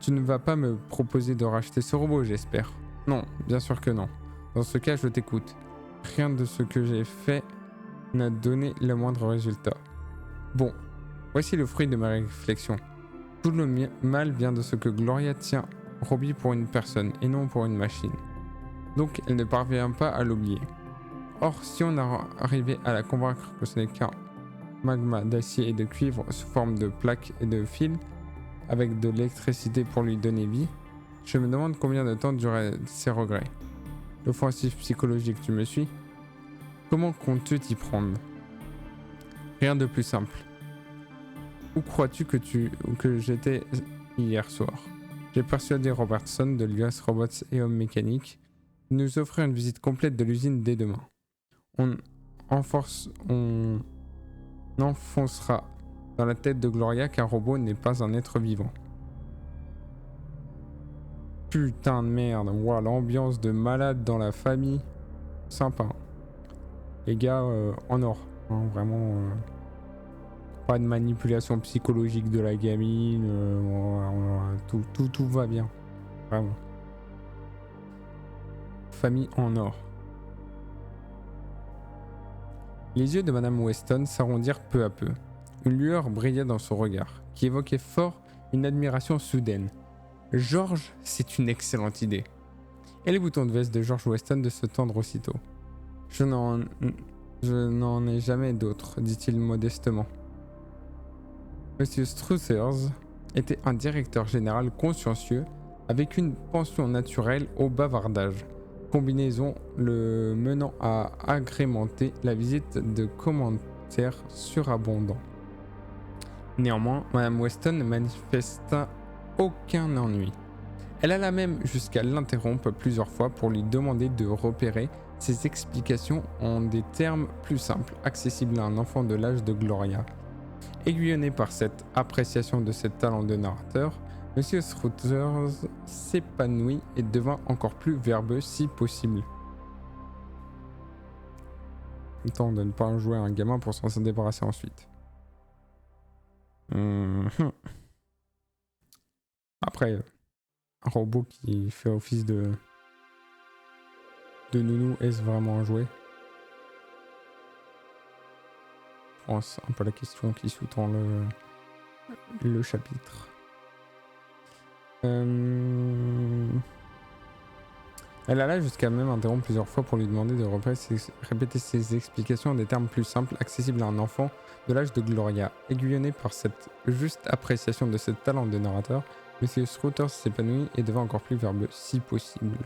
Speaker 1: « Tu ne vas pas me proposer de racheter ce robot, j'espère. » ?»« Non, bien sûr que non. Dans ce cas, je t'écoute. Rien de ce que j'ai fait n'a donné le moindre résultat. Bon, voici le fruit de ma réflexion. Tout le mal vient de ce que Gloria tient Robbie pour une personne et non pour une machine. Donc elle ne parvient pas à l'oublier. Or, si on arrivait à la convaincre que ce n'est qu'un magma d'acier et de cuivre sous forme de plaques et de fils, avec de l'électricité pour lui donner vie, je me demande combien de temps duraient ces regrets. L'offensive psychologique, tu me suis? Comment comptes-tu t'y prendre? Rien de plus simple. Où crois-tu que j'étais hier soir? J'ai persuadé Robertson de l'US Robots et Hommes Mécaniques de nous offrir une visite complète de l'usine dès demain. On enfoncera dans la tête de Gloria qu'un robot n'est pas un être vivant. Putain de merde, wow, l'ambiance de malade dans la famille. Sympa. Les gars, en or. Hein, vraiment, pas de manipulation psychologique de la gamine. Tout va bien. Vraiment. Famille en or. Les yeux de Madame Weston s'arrondirent peu à peu. Une lueur brillait dans son regard, qui évoquait fort une admiration soudaine. George, c'est une excellente idée. Et les boutons de veste de George Weston de se tendre aussitôt. Je n'en ai jamais d'autres, dit-il modestement. Monsieur Struthers était un directeur général consciencieux avec une pension naturelle au bavardage, combinaison le menant à agrémenter la visite de commentaires surabondants. Néanmoins, Madame Weston ne manifesta aucun ennui. Elle alla même jusqu'à l'interrompre plusieurs fois pour lui demander de repérer ses explications en des termes plus simples, accessibles à un enfant de l'âge de Gloria. Aiguillonné par cette appréciation de ses talents de narrateur, Monsieur Struthers s'épanouit et devint encore plus verbeux si possible. Temps de ne pas jouer à un gamin pour s'en débarrasser ensuite. Après, un robot qui fait office de nounou, est-ce vraiment un jouet? Je pense un peu la question qui sous-tend le chapitre. Elle alla jusqu'à même interrompre plusieurs fois pour lui demander de répéter ses explications en des termes plus simples, accessibles à un enfant de l'âge de Gloria. Aiguillonné par cette juste appréciation de ses talents de narrateur, Monsieur Struthers s'épanouit et devint encore plus verbeux, si possible.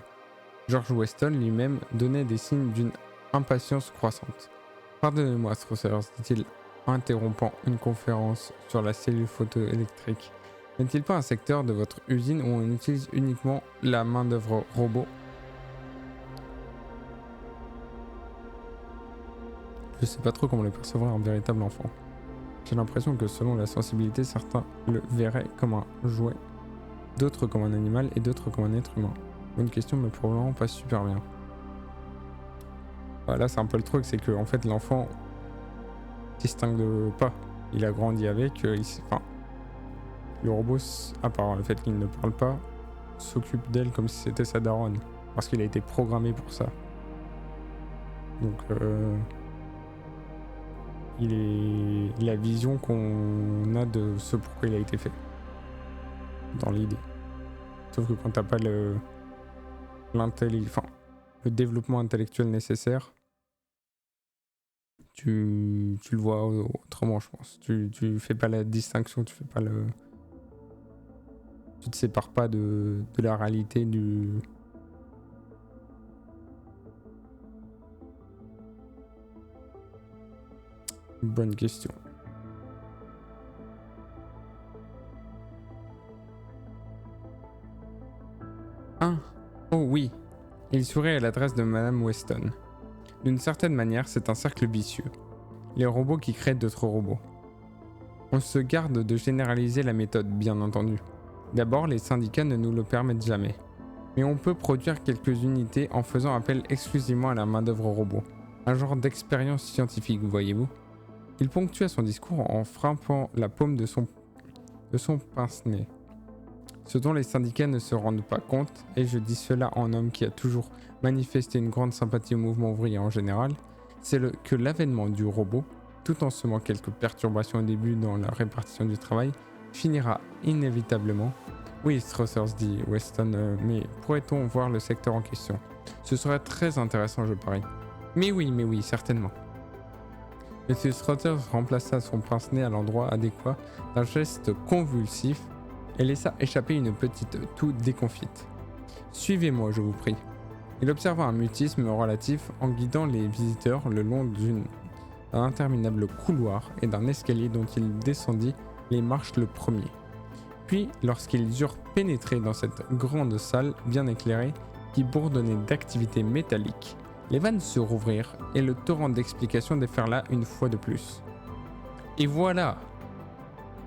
Speaker 1: George Weston lui-même donnait des signes d'une impatience croissante. « Pardonnez-moi, Struthers, dit-il, interrompant une conférence sur la cellule photoélectrique. N'est-il pas un secteur de votre usine où on utilise uniquement la main-d'œuvre robot ? Je sais pas trop comment le percevoir un véritable enfant. J'ai l'impression que selon la sensibilité, certains le verraient comme un jouet, d'autres comme un animal et d'autres comme un être humain. Bonne question, mais probablement pas super bien. Là, c'est un peu le truc, c'est que en fait, l'enfant distingue pas. Il a grandi avec, le robot, à part le fait qu'il ne parle pas, s'occupe d'elle comme si c'était sa daronne, parce qu'il a été programmé pour ça. Donc, il est la vision qu'on a de ce pourquoi il a été fait, dans l'idée. Sauf que quand t'as pas le développement intellectuel nécessaire, tu le vois autrement, je pense. Tu fais pas la distinction, tu te sépares pas de la réalité du... Bonne question. Oh oui, il sourit à l'adresse de Madame Weston. D'une certaine manière, c'est un cercle vicieux. Les robots qui créent d'autres robots. On se garde de généraliser la méthode, bien entendu. D'abord, les syndicats ne nous le permettent jamais. Mais on peut produire quelques unités en faisant appel exclusivement à la main-d'œuvre robot. Un genre d'expérience scientifique, voyez-vous. Il ponctua son discours en frappant la paume de son pince-nez. Ce dont les syndicats ne se rendent pas compte, et je dis cela en homme qui a toujours manifesté une grande sympathie au mouvement ouvrier en général, c'est que l'avènement du robot, tout en semant quelques perturbations au début dans la répartition du travail, finira inévitablement. Oui, Struthers, dit Weston, mais pourrait-on voir le secteur en question? Ce serait très intéressant, je parie. Mais oui, certainement. Mrs. Rogers remplaça son pince-nez à l'endroit adéquat d'un geste convulsif et laissa échapper une petite toux déconfite. « Suivez-moi, je vous prie. » Il observa un mutisme relatif en guidant les visiteurs le long d'un interminable couloir et d'un escalier dont il descendit les marches le premier. Puis, lorsqu'ils eurent pénétré dans cette grande salle bien éclairée qui bourdonnait d'activité métallique, les vannes se rouvrirent et le torrent d'explications déferla une fois de plus. « Et voilà !»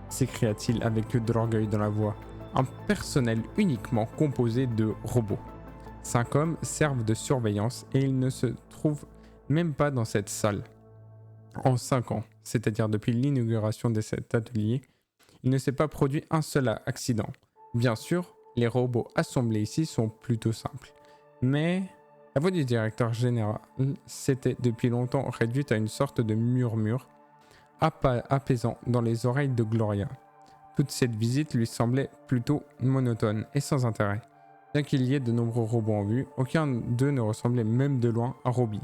Speaker 1: s'écria-t-il avec de l'orgueil dans la voix. « Un personnel uniquement composé de robots. 5 hommes servent de surveillance et ils ne se trouvent même pas dans cette salle. En 5 ans, c'est-à-dire depuis l'inauguration de cet atelier, il ne s'est pas produit un seul accident. Bien sûr, les robots assemblés ici sont plutôt simples. Mais la voix du directeur général s'était depuis longtemps réduite à une sorte de murmure apaisant dans les oreilles de Gloria. Toute cette visite lui semblait plutôt monotone et sans intérêt. Bien qu'il y ait de nombreux robots en vue, aucun d'eux ne ressemblait même de loin à Robbie.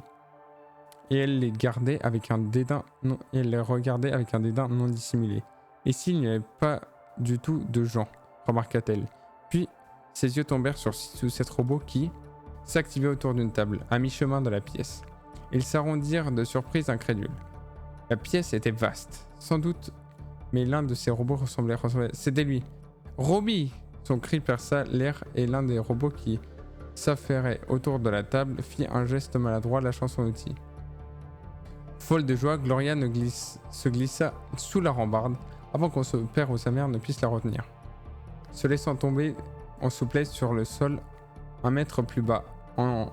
Speaker 1: Et elle les regardait avec un dédain non dissimulé. Et s'il n'y avait pas du tout de gens, remarqua-t-elle. Puis, ses yeux tombèrent sur 6 ou 7 robots qui s'activaient autour d'une table, à mi-chemin de la pièce. Ils s'arrondirent de surprise incrédule. La pièce était vaste, sans doute, mais l'un de ces robots ressemblait. C'était lui. Robbie! Son cri perça l'air et l'un des robots qui s'affairait autour de la table fit un geste maladroit lâchant son outil. Folle de joie, Gloria se glissa sous la rambarde avant qu'on son père ou sa mère ne puisse la retenir. Se laissant tomber en souplesse sur le sol 1 mètre plus bas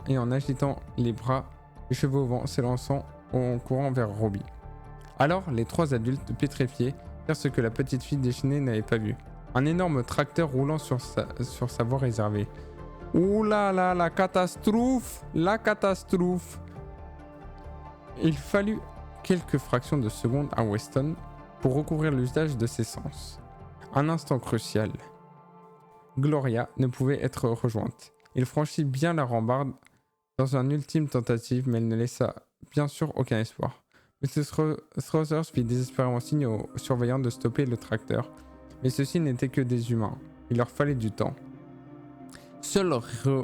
Speaker 1: et en agitant les bras, les cheveux au vent, s'élançant en courant vers Robbie. Alors, les 3 adultes pétrifiés firent ce que la petite fille déchaînée n'avait pas vu. Un énorme tracteur roulant sur sa voie réservée. Ouh là là, la catastrophe! La catastrophe! Il fallut quelques fractions de seconde à Weston pour recouvrir l'usage de ses sens. Un instant crucial. Gloria ne pouvait être rejointe. Il franchit bien la rambarde dans une ultime tentative, mais elle ne laissa bien sûr aucun espoir. Mrs. Rogers fit désespérément signe aux surveillants de stopper le tracteur, mais ceux-ci n'étaient que des humains. Il leur fallait du temps. Seul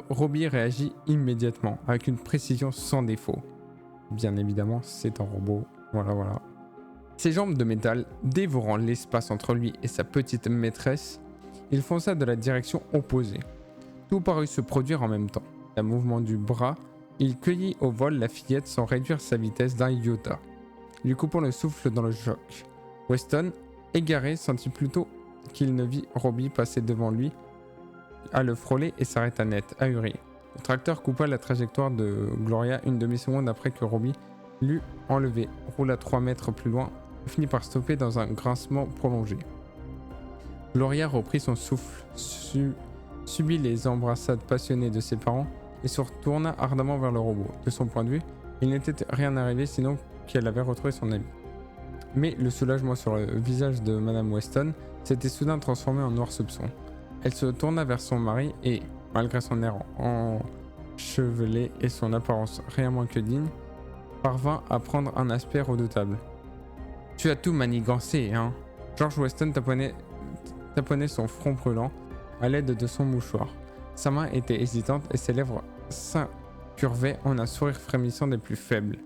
Speaker 1: Robbie réagit immédiatement, avec une précision sans défaut. Bien évidemment, c'est un robot. Voilà. Ses jambes de métal dévorant l'espace entre lui et sa petite maîtresse, il fonça de la direction opposée. Tout parut se produire en même temps. D'un mouvement du bras, il cueillit au vol la fillette sans réduire sa vitesse d'un iota, lui coupant le souffle dans le choc. Weston, égaré, sentit plutôt qu'il ne vit Robbie passer devant lui, à le frôler et s'arrêta net, ahuri. Le tracteur coupa la trajectoire de Gloria une demi-seconde après que Robbie l'eut enlevé, roula 3 mètres plus loin et finit par stopper dans un grincement prolongé. Gloria reprit son souffle, subit les embrassades passionnées de ses parents et se retourna ardemment vers le robot. De son point de vue, il n'était rien arrivé sinon qu'elle avait retrouvé son ami. Mais le soulagement sur le visage de Madame Weston s'était soudain transformé en noir soupçon. Elle se tourna vers son mari et, malgré son air enchevelé et son apparence rien moins que digne, parvint à prendre un aspect redoutable. « Tu as tout manigancé, hein ?» George Weston taponnait son front brûlant à l'aide de son mouchoir. Sa main était hésitante et ses lèvres s'incurvaient en un sourire frémissant des plus faibles.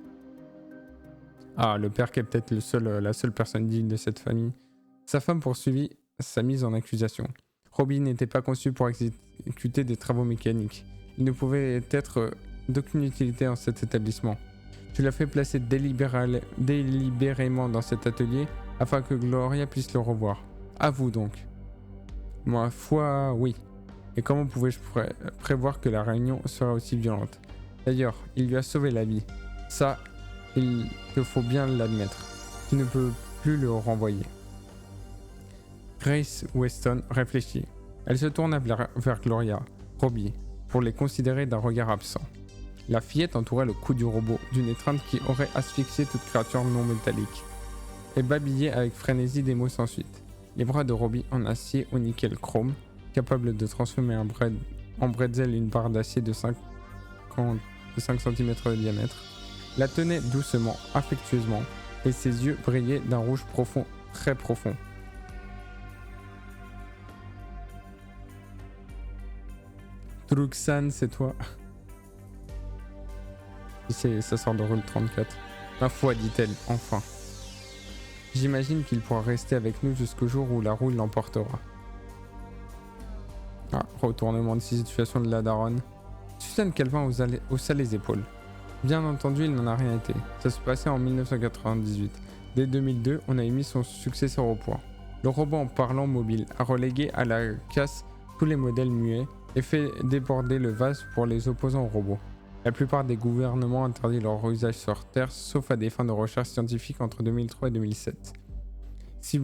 Speaker 1: Ah, le père qui est peut-être la seule personne digne de cette famille. Sa femme poursuivit sa mise en accusation. Robbie n'était pas conçu pour exécuter des travaux mécaniques. Il ne pouvait être d'aucune utilité en cet établissement. Tu l'as fait placer délibérément dans cet atelier afin que Gloria puisse le revoir. À vous donc. Ma foi, oui. Et comment pouvais-je prévoir que la réunion serait aussi violente? D'ailleurs, il lui a sauvé la vie. Ça, il te faut bien l'admettre. Tu ne peux plus le renvoyer. Grace Weston réfléchit. Elle se tourna vers Gloria, Robbie, pour les considérer d'un regard absent. La fillette entourait le cou du robot d'une étreinte qui aurait asphyxié toute créature non métallique, et babillait avec frénésie des mots sans suite. Les bras de Robbie en acier au nickel chrome, capable de transformer en bretzel une barre d'acier de 5 cm de diamètre, la tenaient doucement, affectueusement, et ses yeux brillaient d'un rouge profond, très profond. Truxan, c'est toi. Ça sort de Rule 34. Ma foi, dit-elle, enfin. J'imagine qu'il pourra rester avec nous jusqu'au jour où la roue l'emportera. Ah, retournement de situation de la daronne. Suzanne Calvin haussa les épaules. Bien entendu, il n'en a rien été. Ça se passait en 1998. Dès 2002, on a mis son successeur au point. Le robot en parlant mobile a relégué à la casse tous les modèles muets et fait déborder le vase pour les opposants au robot. La plupart des gouvernements interdit leur usage sur Terre, sauf à des fins de recherche scientifique entre 2003 et 2007. Si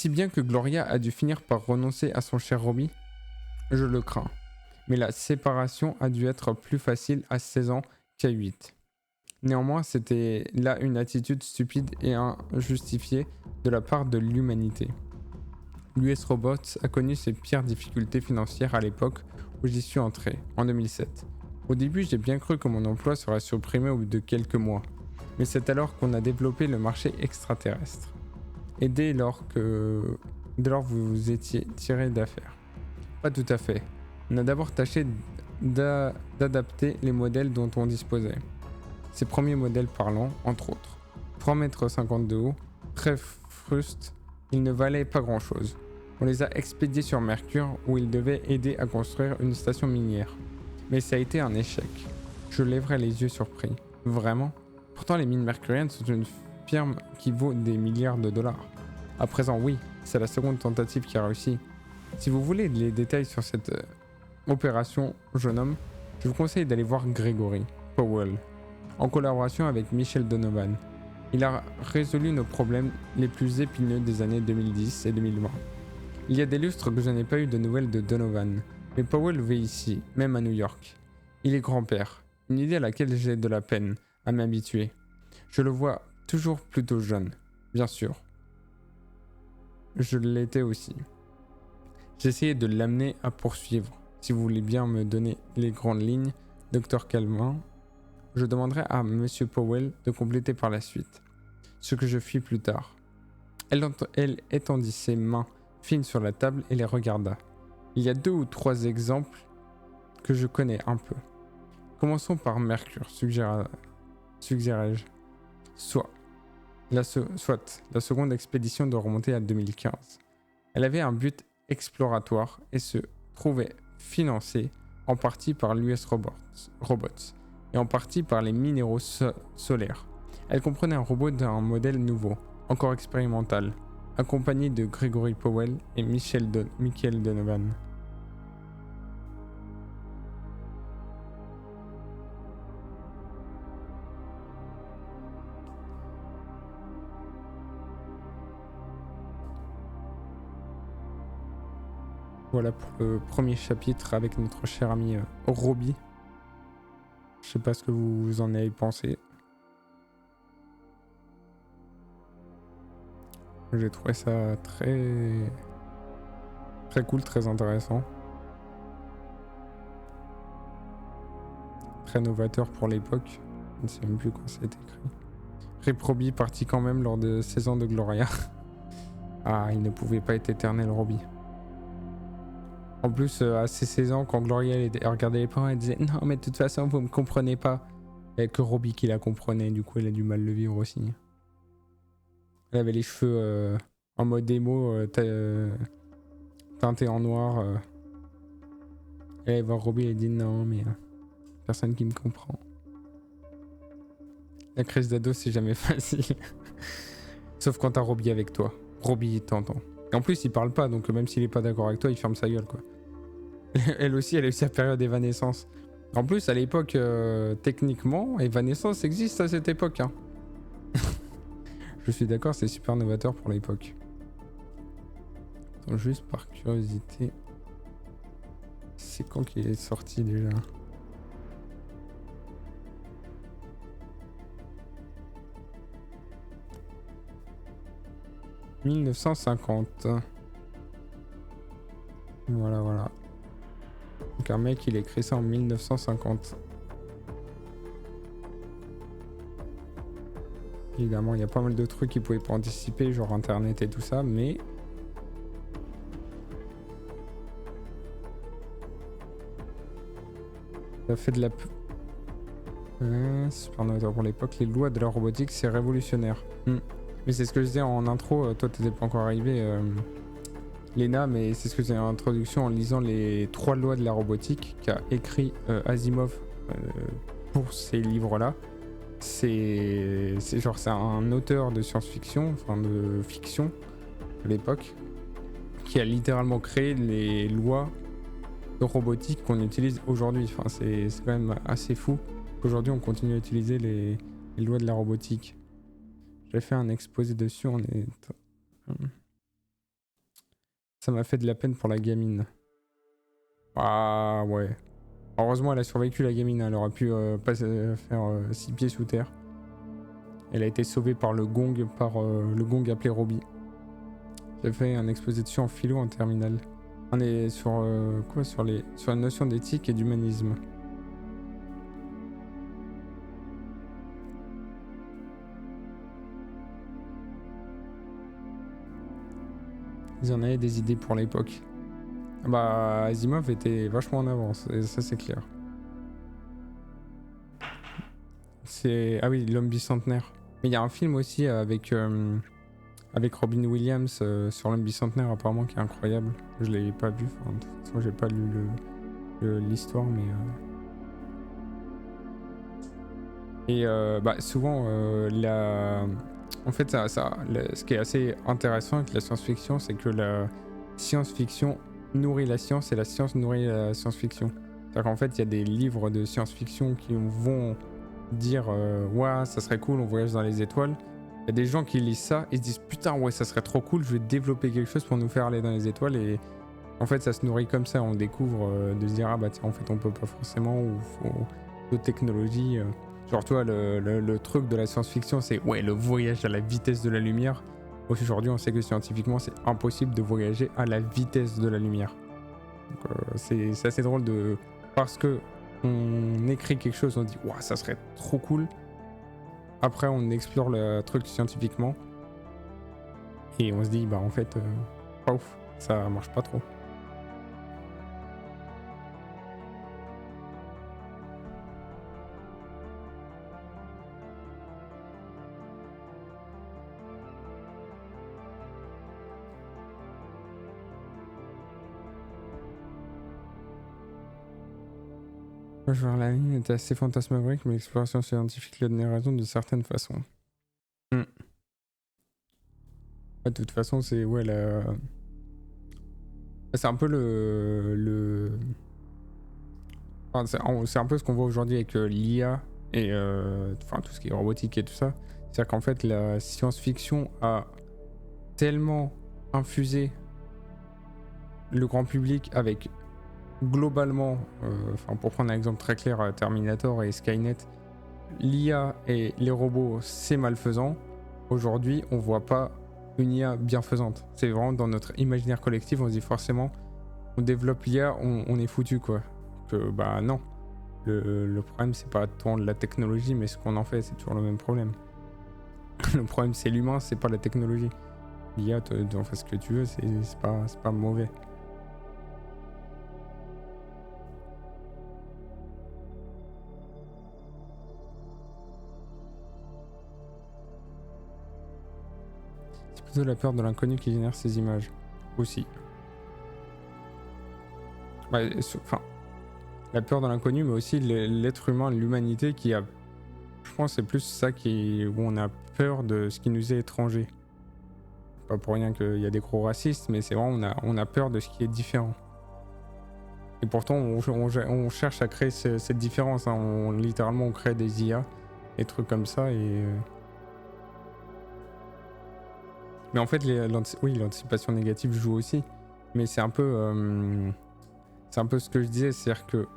Speaker 1: bien que Gloria a dû finir par renoncer à son cher Robbie, je le crains. Mais la séparation a dû être plus facile à 16 ans qu'à 8. Néanmoins, c'était là une attitude stupide et injustifiée de la part de l'humanité. L'US Robots a connu ses pires difficultés financières à l'époque où j'y suis entré, en 2007. Au début, j'ai bien cru que mon emploi serait supprimé au bout de quelques mois, mais c'est alors qu'on a développé le marché extraterrestre. Et dès lors, vous vous étiez tiré d'affaire. Pas tout à fait. On a d'abord tâché d'adapter les modèles dont on disposait. Ces premiers modèles parlants, entre autres. 3,50 m de haut, très frustes, ils ne valaient pas grand-chose. On les a expédiés sur Mercure où ils devaient aider à construire une station minière. Mais ça a été un échec. Je lèverai les yeux surpris. Vraiment ? Pourtant les mines mercuriennes sont une firme qui vaut des milliards de dollars. À présent oui, c'est la seconde tentative qui a réussi. Si vous voulez les détails sur cette opération, jeune homme, je vous conseille d'aller voir Gregory Powell, en collaboration avec Michel Donovan. Il a résolu nos problèmes les plus épineux des années 2010 et 2020. Il y a des lustres que je n'ai pas eu de nouvelles de Donovan, mais Powell vit ici, même à New York. Il est grand-père, une idée à laquelle j'ai de la peine à m'habituer. Je le vois toujours plutôt jeune, bien sûr. Je l'étais aussi. J'essayais de l'amener à poursuivre. Si vous voulez bien me donner les grandes lignes, Dr Calvin, je demanderai à Monsieur Powell de compléter par la suite. Ce que je fis plus tard. Elle étendit ses mains fines sur la table et les regarda. Il y a 2 ou 3 exemples que je connais un peu. Commençons par Mercure, suggérai-je. Soit la seconde expédition doit remonter à 2015. Elle avait un but exploratoire et se trouvait financée en partie par l'US Robots et en partie par les minéraux solaires. Elle comprenait un robot d'un modèle nouveau, encore expérimental, accompagné de Gregory Powell et Michael Donovan. Voilà pour le premier chapitre avec notre cher ami Robbie. Je sais pas ce que vous en avez pensé. J'ai trouvé ça très cool, très intéressant. Très novateur pour l'époque. Je ne sais même plus quand c'est écrit. Rip Robbie parti quand même lors de 16 ans de Gloria. Ah, il ne pouvait pas être éternel, Robbie. En plus, à ses 16 ans, quand Gloria regardait les parents, elle disait « Non, mais de toute façon, vous me comprenez pas. » Il n'y a que Robbie qui la comprenait, du coup, elle a du mal le vivre aussi. Elle avait les cheveux en mode émo, teintés en noir. Elle allait voir Robbie et elle dit « Non, mais personne qui me comprend. » La crise d'ado, c'est jamais facile. Sauf quand t'as Robbie avec toi. Robbie t'entend. Et en plus, il parle pas, donc même s'il est pas d'accord avec toi, il ferme sa gueule, quoi. Elle aussi, elle a eu sa période d'évanescence. En plus, à l'époque, techniquement, Evanescence existe à cette époque. Hein. Je suis d'accord, c'est super novateur pour l'époque. Attends, juste par curiosité. C'est quand qu'il est sorti déjà ? « 1950. » Voilà, voilà. Donc un mec, il écrit ça en 1950. Évidemment, il y a pas mal de trucs qu'ils pouvaient pas anticiper, genre internet et tout ça, mais ça fait de la super novateur pour l'époque. Les lois de la robotique, c'est révolutionnaire. Mais c'est ce que je disais en intro, toi t'étais pas encore arrivé, Léna, mais c'est ce que je disais en introduction en lisant les 3 lois de la robotique qu'a écrit Asimov pour ces livres-là. C'est genre c'est un auteur de science-fiction, enfin de fiction à l'époque, qui a littéralement créé les lois de robotique qu'on utilise aujourd'hui. Enfin c'est quand même assez fou qu'aujourd'hui on continue à utiliser les lois de la robotique. J'ai fait un exposé dessus, ça m'a fait de la peine pour la gamine. Ah ouais. Heureusement elle a survécu, la gamine, elle aurait pu faire 6 pieds sous terre. Elle a été sauvée par le gong appelé Robbie. J'ai fait un exposé dessus en philo en terminale. On est sur sur la notion d'éthique et d'humanisme. Ils en avaient des idées pour l'époque. Bah Asimov était vachement en avance, et ça c'est clair. Ah oui, l'homme bicentenaire. Mais il y a un film aussi avec Robin Williams sur l'homme bicentenaire apparemment qui est incroyable. Je l'ai pas vu, enfin, de toute façon j'ai pas lu l'histoire, mais et souvent en fait ce qui est assez intéressant avec la science-fiction, c'est que la science-fiction nourrit la science et la science nourrit la science-fiction. C'est-à-dire qu'en fait il y a des livres de science-fiction qui vont dire ouais ça serait cool, on voyage dans les étoiles. Il y a des gens qui lisent ça et se disent putain ouais ça serait trop cool, je vais développer quelque chose pour nous faire aller dans les étoiles, et en fait ça se nourrit comme ça, on découvre de se dire ah bah tiens en fait on peut pas forcément, ou faut d'autres technologies. Genre toi le truc de la science-fiction c'est ouais le voyage à la vitesse de la lumière. Aujourd'hui on sait que scientifiquement c'est impossible de voyager à la vitesse de la lumière. Donc c'est assez drôle parce que on écrit quelque chose, on dit ouah ça serait trop cool. Après on explore le truc scientifiquement et on se dit bah en fait pas ouf, ça marche pas trop. Voir la ligne était assez fantasmagorique, mais l'exploration scientifique lui a donné raison de certaines façons. De toute façon, c'est ouais c'est un peu enfin, c'est un peu ce qu'on voit aujourd'hui avec l'IA et enfin tout ce qui est robotique et tout ça. C'est-à-dire qu'en fait, la science-fiction a tellement infusé le grand public avec globalement, enfin pour prendre un exemple très clair, Terminator et Skynet, l'IA et les robots c'est malfaisant. Aujourd'hui on voit pas une IA bienfaisante. C'est vraiment dans notre imaginaire collectif, on se dit forcément on développe l'IA, on est foutu quoi. Que bah non. Le problème c'est pas tant la technologie mais ce qu'on en fait, c'est toujours le même problème. Le problème c'est l'humain, c'est pas la technologie. L'IA, tu en fais ce que tu veux, c'est pas mauvais. C'est plutôt la peur de l'inconnu qui génère ces images. Aussi. Enfin, la peur de l'inconnu, mais aussi l'être humain, l'humanité qui a... Je pense c'est plus ça où on a peur de ce qui nous est étranger. Pas pour rien qu'il y a des gros racistes, mais c'est vraiment on a peur de ce qui est différent. Et pourtant on cherche à créer cette différence, hein. Littéralement on crée des IA, des trucs comme ça et... Mais en fait l'anticipation négative joue aussi. Mais c'est un peu ce que je disais, c'est-à-dire que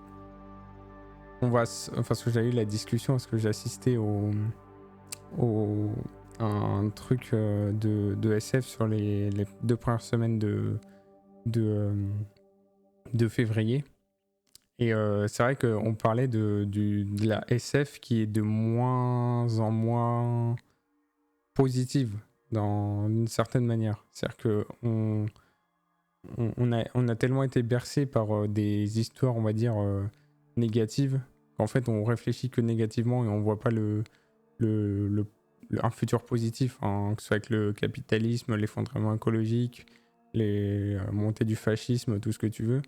Speaker 1: parce que j'ai eu la discussion, parce que j'ai assisté à un truc de SF sur les 2 premières semaines de février. Et c'est vrai qu'on parlait de la SF qui est de moins en moins positive d'une certaine manière. C'est-à-dire que on a tellement été bercé par des histoires, on va dire, négatives, qu'en fait on réfléchit que négativement et on voit pas un futur positif, hein, que ce soit avec le capitalisme, l'effondrement écologique, les montées du fascisme, tout ce que tu veux.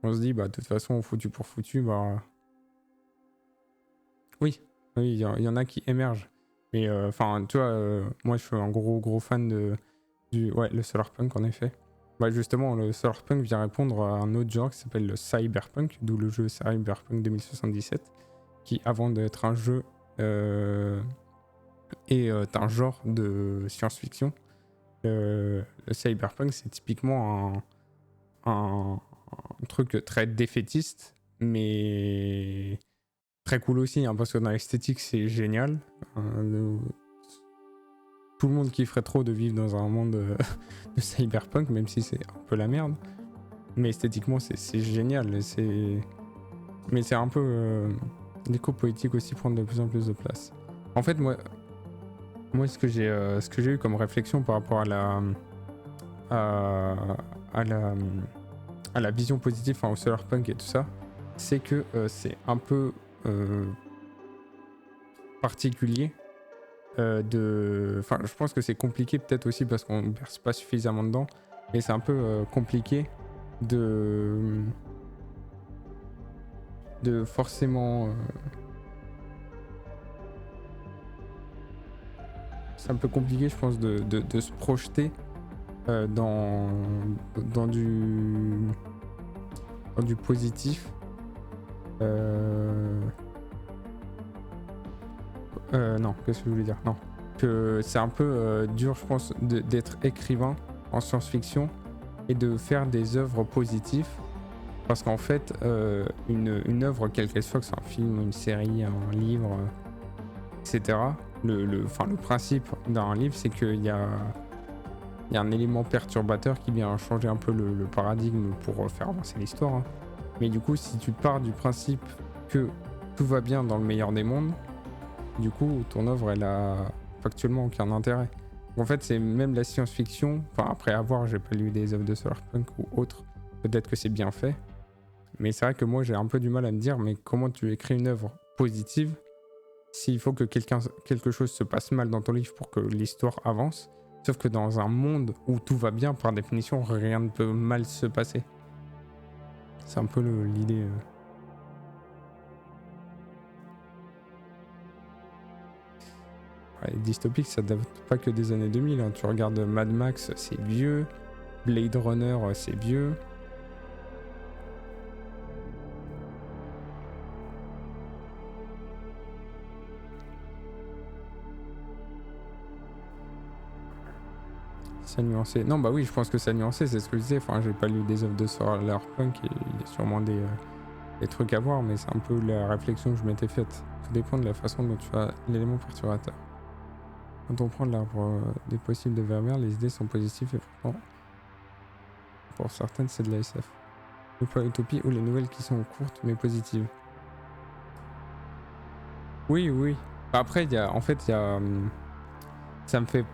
Speaker 1: On se dit, bah de toute façon, foutu pour foutu, bah... Oui, il y en a qui émergent. Mais enfin, tu vois, moi je suis un gros fan le solarpunk en effet. Bah justement, le solarpunk vient répondre à un autre genre qui s'appelle le cyberpunk, d'où le jeu Cyberpunk 2077, qui avant d'être un jeu est un genre de science-fiction. Le cyberpunk, c'est typiquement un truc très défaitiste, mais très cool aussi, hein, parce que dans l'esthétique, c'est génial. Tout le monde kifferait trop de vivre dans un monde de cyberpunk, même si c'est un peu la merde. Mais esthétiquement, c'est génial. Mais c'est un peu... l'éco-politique aussi prendre de plus en plus de place. En fait, moi ce que j'ai eu comme réflexion par rapport à la vision positive, enfin, au solarpunk et tout ça, c'est que c'est un peu particulier enfin, je pense que c'est compliqué peut-être aussi parce qu'on ne berce pas suffisamment dedans, mais c'est un peu compliqué de forcément c'est un peu compliqué, je pense, de se projeter dans du positif. Non, qu'est-ce que je voulais dire? Non. Que c'est un peu dur, je pense, d'être écrivain en science-fiction et de faire des œuvres positives. Parce qu'en fait, une œuvre, quelle qu'elle soit, que ce soit un film, une série, un livre, etc., le principe d'un livre, c'est qu'il y a un élément perturbateur qui vient changer un peu le paradigme pour faire avancer l'histoire. Hein. Mais du coup, si tu pars du principe que tout va bien dans le meilleur des mondes, du coup, ton œuvre, elle a factuellement aucun intérêt. En fait, c'est même la science-fiction. Enfin, après avoir, j'ai pas lu des œuvres de solarpunk ou autres. Peut-être que c'est bien fait. Mais c'est vrai que moi, j'ai un peu du mal à me dire, mais comment tu écris une œuvre positive s'il faut que quelque chose se passe mal dans ton livre pour que l'histoire avance? Sauf que dans un monde où tout va bien, par définition, rien ne peut mal se passer. C'est un peu l'idée. Ouais, dystopique, ça date pas que des années 2000. Hein. Tu regardes Mad Max, c'est vieux. Blade Runner, c'est vieux. Ça nuancé. Non, bah oui, je pense que ça nuancé, c'est ce que je disais. Enfin, j'ai pas lu des œuvres de solarpunk et il y a sûrement des trucs à voir, mais c'est un peu la réflexion que je m'étais faite. Tout dépend de la façon dont tu as l'élément perturbateur. Quand on prend l'arbre des possibles de Vermeer, les idées sont positives et pourtant, pour certaines, c'est de la SF. Ou pas l'utopie ou les nouvelles qui sont courtes mais positives. Oui. Après, ça me fait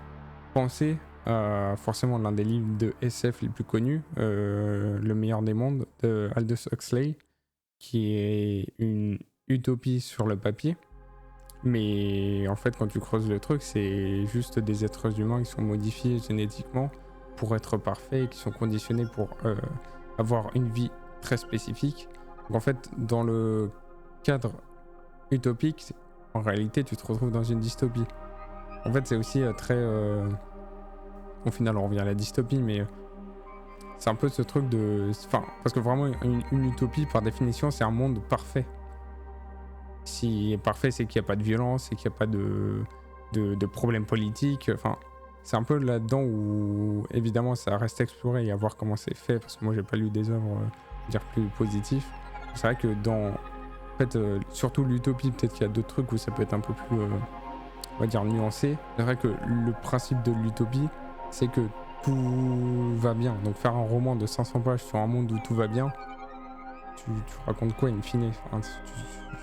Speaker 1: penser à forcément l'un des livres de SF les plus connus, Le meilleur des mondes, de Aldous Huxley, qui est une utopie sur le papier. Mais en fait, quand tu creuses le truc, c'est juste des êtres humains qui sont modifiés génétiquement pour être parfaits et qui sont conditionnés pour avoir une vie très spécifique. Donc en fait, dans le cadre utopique, en réalité, tu te retrouves dans une dystopie. En fait, c'est aussi très... Au final, on revient à la dystopie, mais c'est un peu ce truc de... Enfin, parce que vraiment, une utopie, par définition, c'est un monde parfait. Si est parfait, c'est qu'il n'y a pas de violence, et qu'il n'y a pas de problèmes politiques. Enfin, c'est un peu là-dedans où, évidemment, ça reste exploré et à voir comment c'est fait, parce que moi, j'ai pas lu des œuvres dire plus positifs. C'est vrai que dans... En fait, surtout l'utopie, peut-être qu'il y a d'autres trucs où ça peut être un peu plus, on va dire, nuancé. C'est vrai que le principe de l'utopie, c'est que tout va bien. Donc faire un roman de 500 pages sur un monde où tout va bien, tu racontes quoi in fine? Enfin,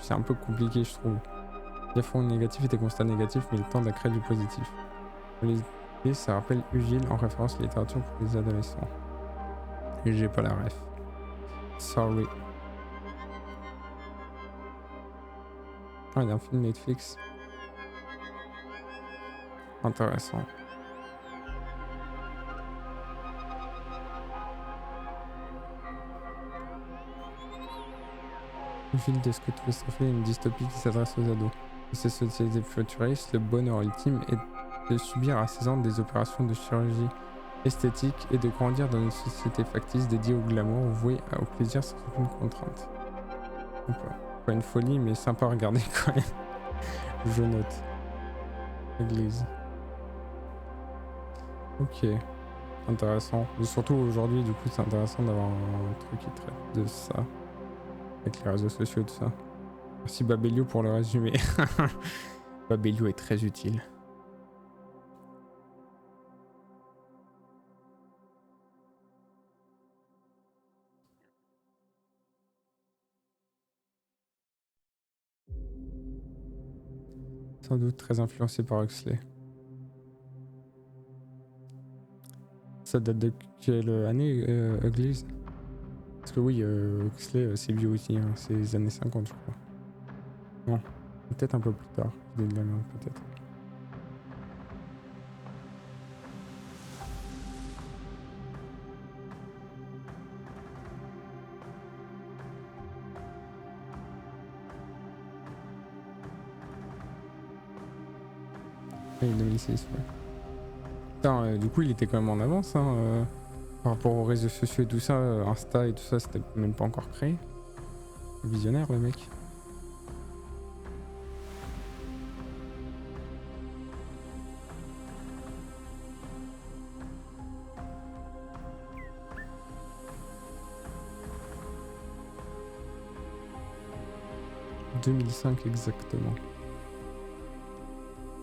Speaker 1: c'est un peu compliqué, je trouve. Il y a fond négatif et des constats négatifs, mais le temps de créer du positif. Et ça rappelle Ugile en référence à la littérature pour les adolescents. Et j'ai pas la ref. Sorry. Ah, il y a un film Netflix. Intéressant. Ugile de Scott Westerfield est une dystopie qui s'adresse aux ados. Dans cette société futuriste, le bonheur ultime est de subir à 16 ans des opérations de chirurgie esthétique et de grandir dans une société factice dédiée au glamour, vouée au plaisir sans aucune contrainte. Pas une folie, mais sympa à regarder quand même. Je note. Église. Ok. Intéressant. Mais surtout aujourd'hui, du coup, c'est intéressant d'avoir un truc qui traite de ça. Avec les réseaux sociaux et tout ça. Merci Babelio pour le résumé. Babelio est très utile. Sans doute très influencé par Huxley. Ça date de quelle année, Uglies? Parce que oui, Huxley, c'est vieux aussi, hein, c'est les années 50, je crois. Non, peut-être un peu plus tard. Je dis de la merde, peut-être. Oui, 2006, ouais. Putain, du coup, il était quand même en avance, hein, par rapport aux réseaux sociaux et tout ça, Insta et tout ça, c'était même pas encore créé. Visionnaire, le mec. « 2005 exactement.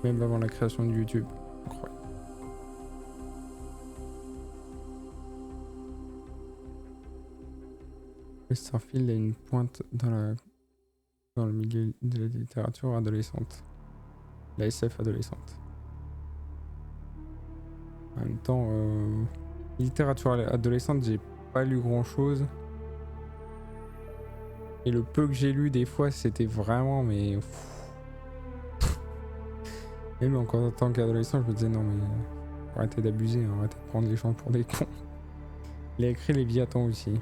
Speaker 1: Même avant la création de YouTube. Incroyable. Westerfield a une pointe dans le milieu de la littérature adolescente. La SF adolescente. En même temps, littérature adolescente, j'ai pas lu grand chose. Et le peu que j'ai lu, des fois, c'était vraiment, mais. Même encore en tant qu'adolescent, je me disais non, mais arrêtez d'abuser, hein, arrêtez de prendre les gens pour des cons. Il a écrit Léviathan aussi.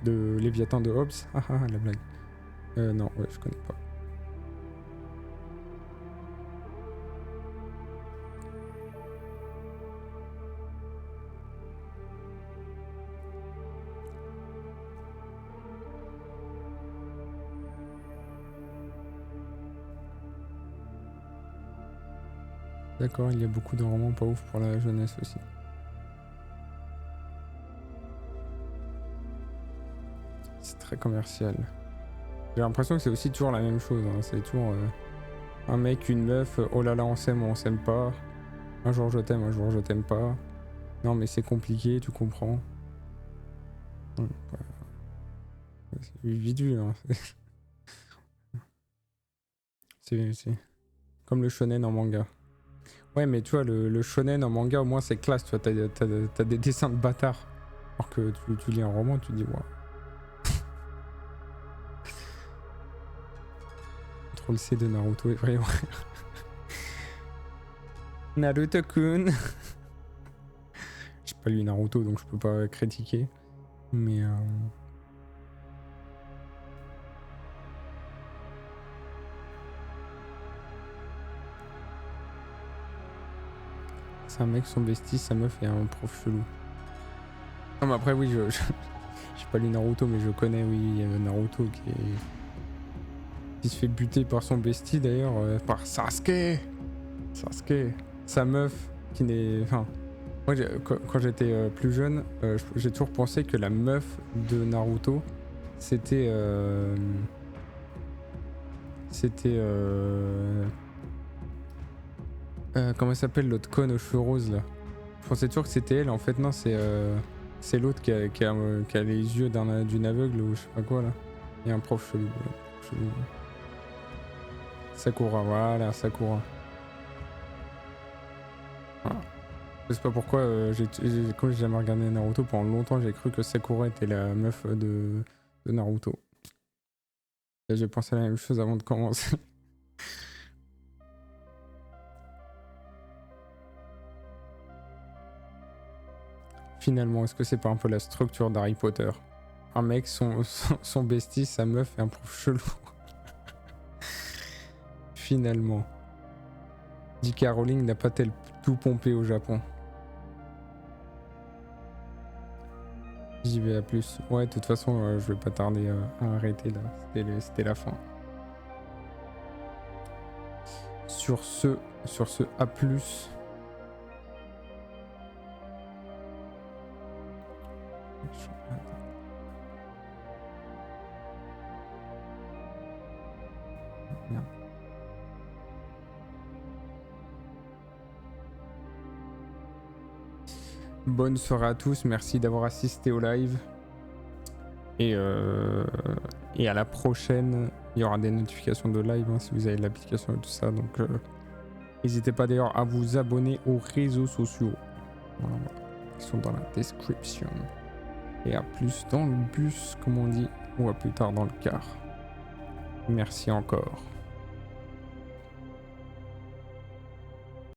Speaker 1: De Léviathan de Hobbes. Ah ah, la blague. Non, ouais, je connais pas. D'accord, il y a beaucoup de romans pas ouf pour la jeunesse aussi. C'est très commercial. J'ai l'impression que c'est aussi toujours la même chose, hein. C'est toujours un mec, une meuf, oh là là on s'aime pas. Un jour je t'aime, un jour je t'aime pas. Non mais c'est compliqué, tu comprends. C'est vide, hein. C'est comme le shonen en manga. Ouais mais tu vois le shonen en manga au moins c'est classe, tu vois, t'as des dessins de bâtards. Alors que tu lis un roman, tu te dis ouais. Contrôle C de Naruto est vrai, ouais. Naruto-kun. J'ai pas lu Naruto donc je peux pas critiquer. Mais c'est un mec, son bestie, sa meuf et un prof chelou. Non mais après oui, j'ai pas lu Naruto mais je connais, oui, Naruto qui se fait buter par son bestie d'ailleurs, par Sasuke. Sa meuf qui n'est... Enfin, moi quand j'étais plus jeune, j'ai toujours pensé que la meuf de Naruto, c'était... comment elle s'appelle l'autre conne aux cheveux roses là? Je pensais toujours que c'était elle, en fait non, c'est l'autre qui a les yeux d'une aveugle ou je sais pas quoi là. Il y a un prof chelou. Sakura, voilà, Sakura. Voilà. Je sais pas pourquoi, quand j'ai jamais regardé Naruto, pendant longtemps j'ai cru que Sakura était la meuf de Naruto. Et j'ai pensé à la même chose avant de commencer. Finalement, est-ce que c'est pas un peu la structure d'Harry Potter? Un mec, son bestie, sa meuf et un prof chelou. Finalement. J.K. Rowling n'a pas tel tout pompé au Japon. J'y vais à plus. Ouais, de toute façon, je vais pas tarder à arrêter là. C'était la fin. Sur ce à plus. Merde. Bonne soirée à tous, merci d'avoir assisté au live. Et à la prochaine, il y aura des notifications de live hein, si vous avez l'application et tout ça. Donc n'hésitez pas d'ailleurs à vous abonner aux réseaux sociaux. Voilà, ils sont dans la description. Et à plus dans le bus, comme on dit, ou à plus tard dans le car. Merci encore.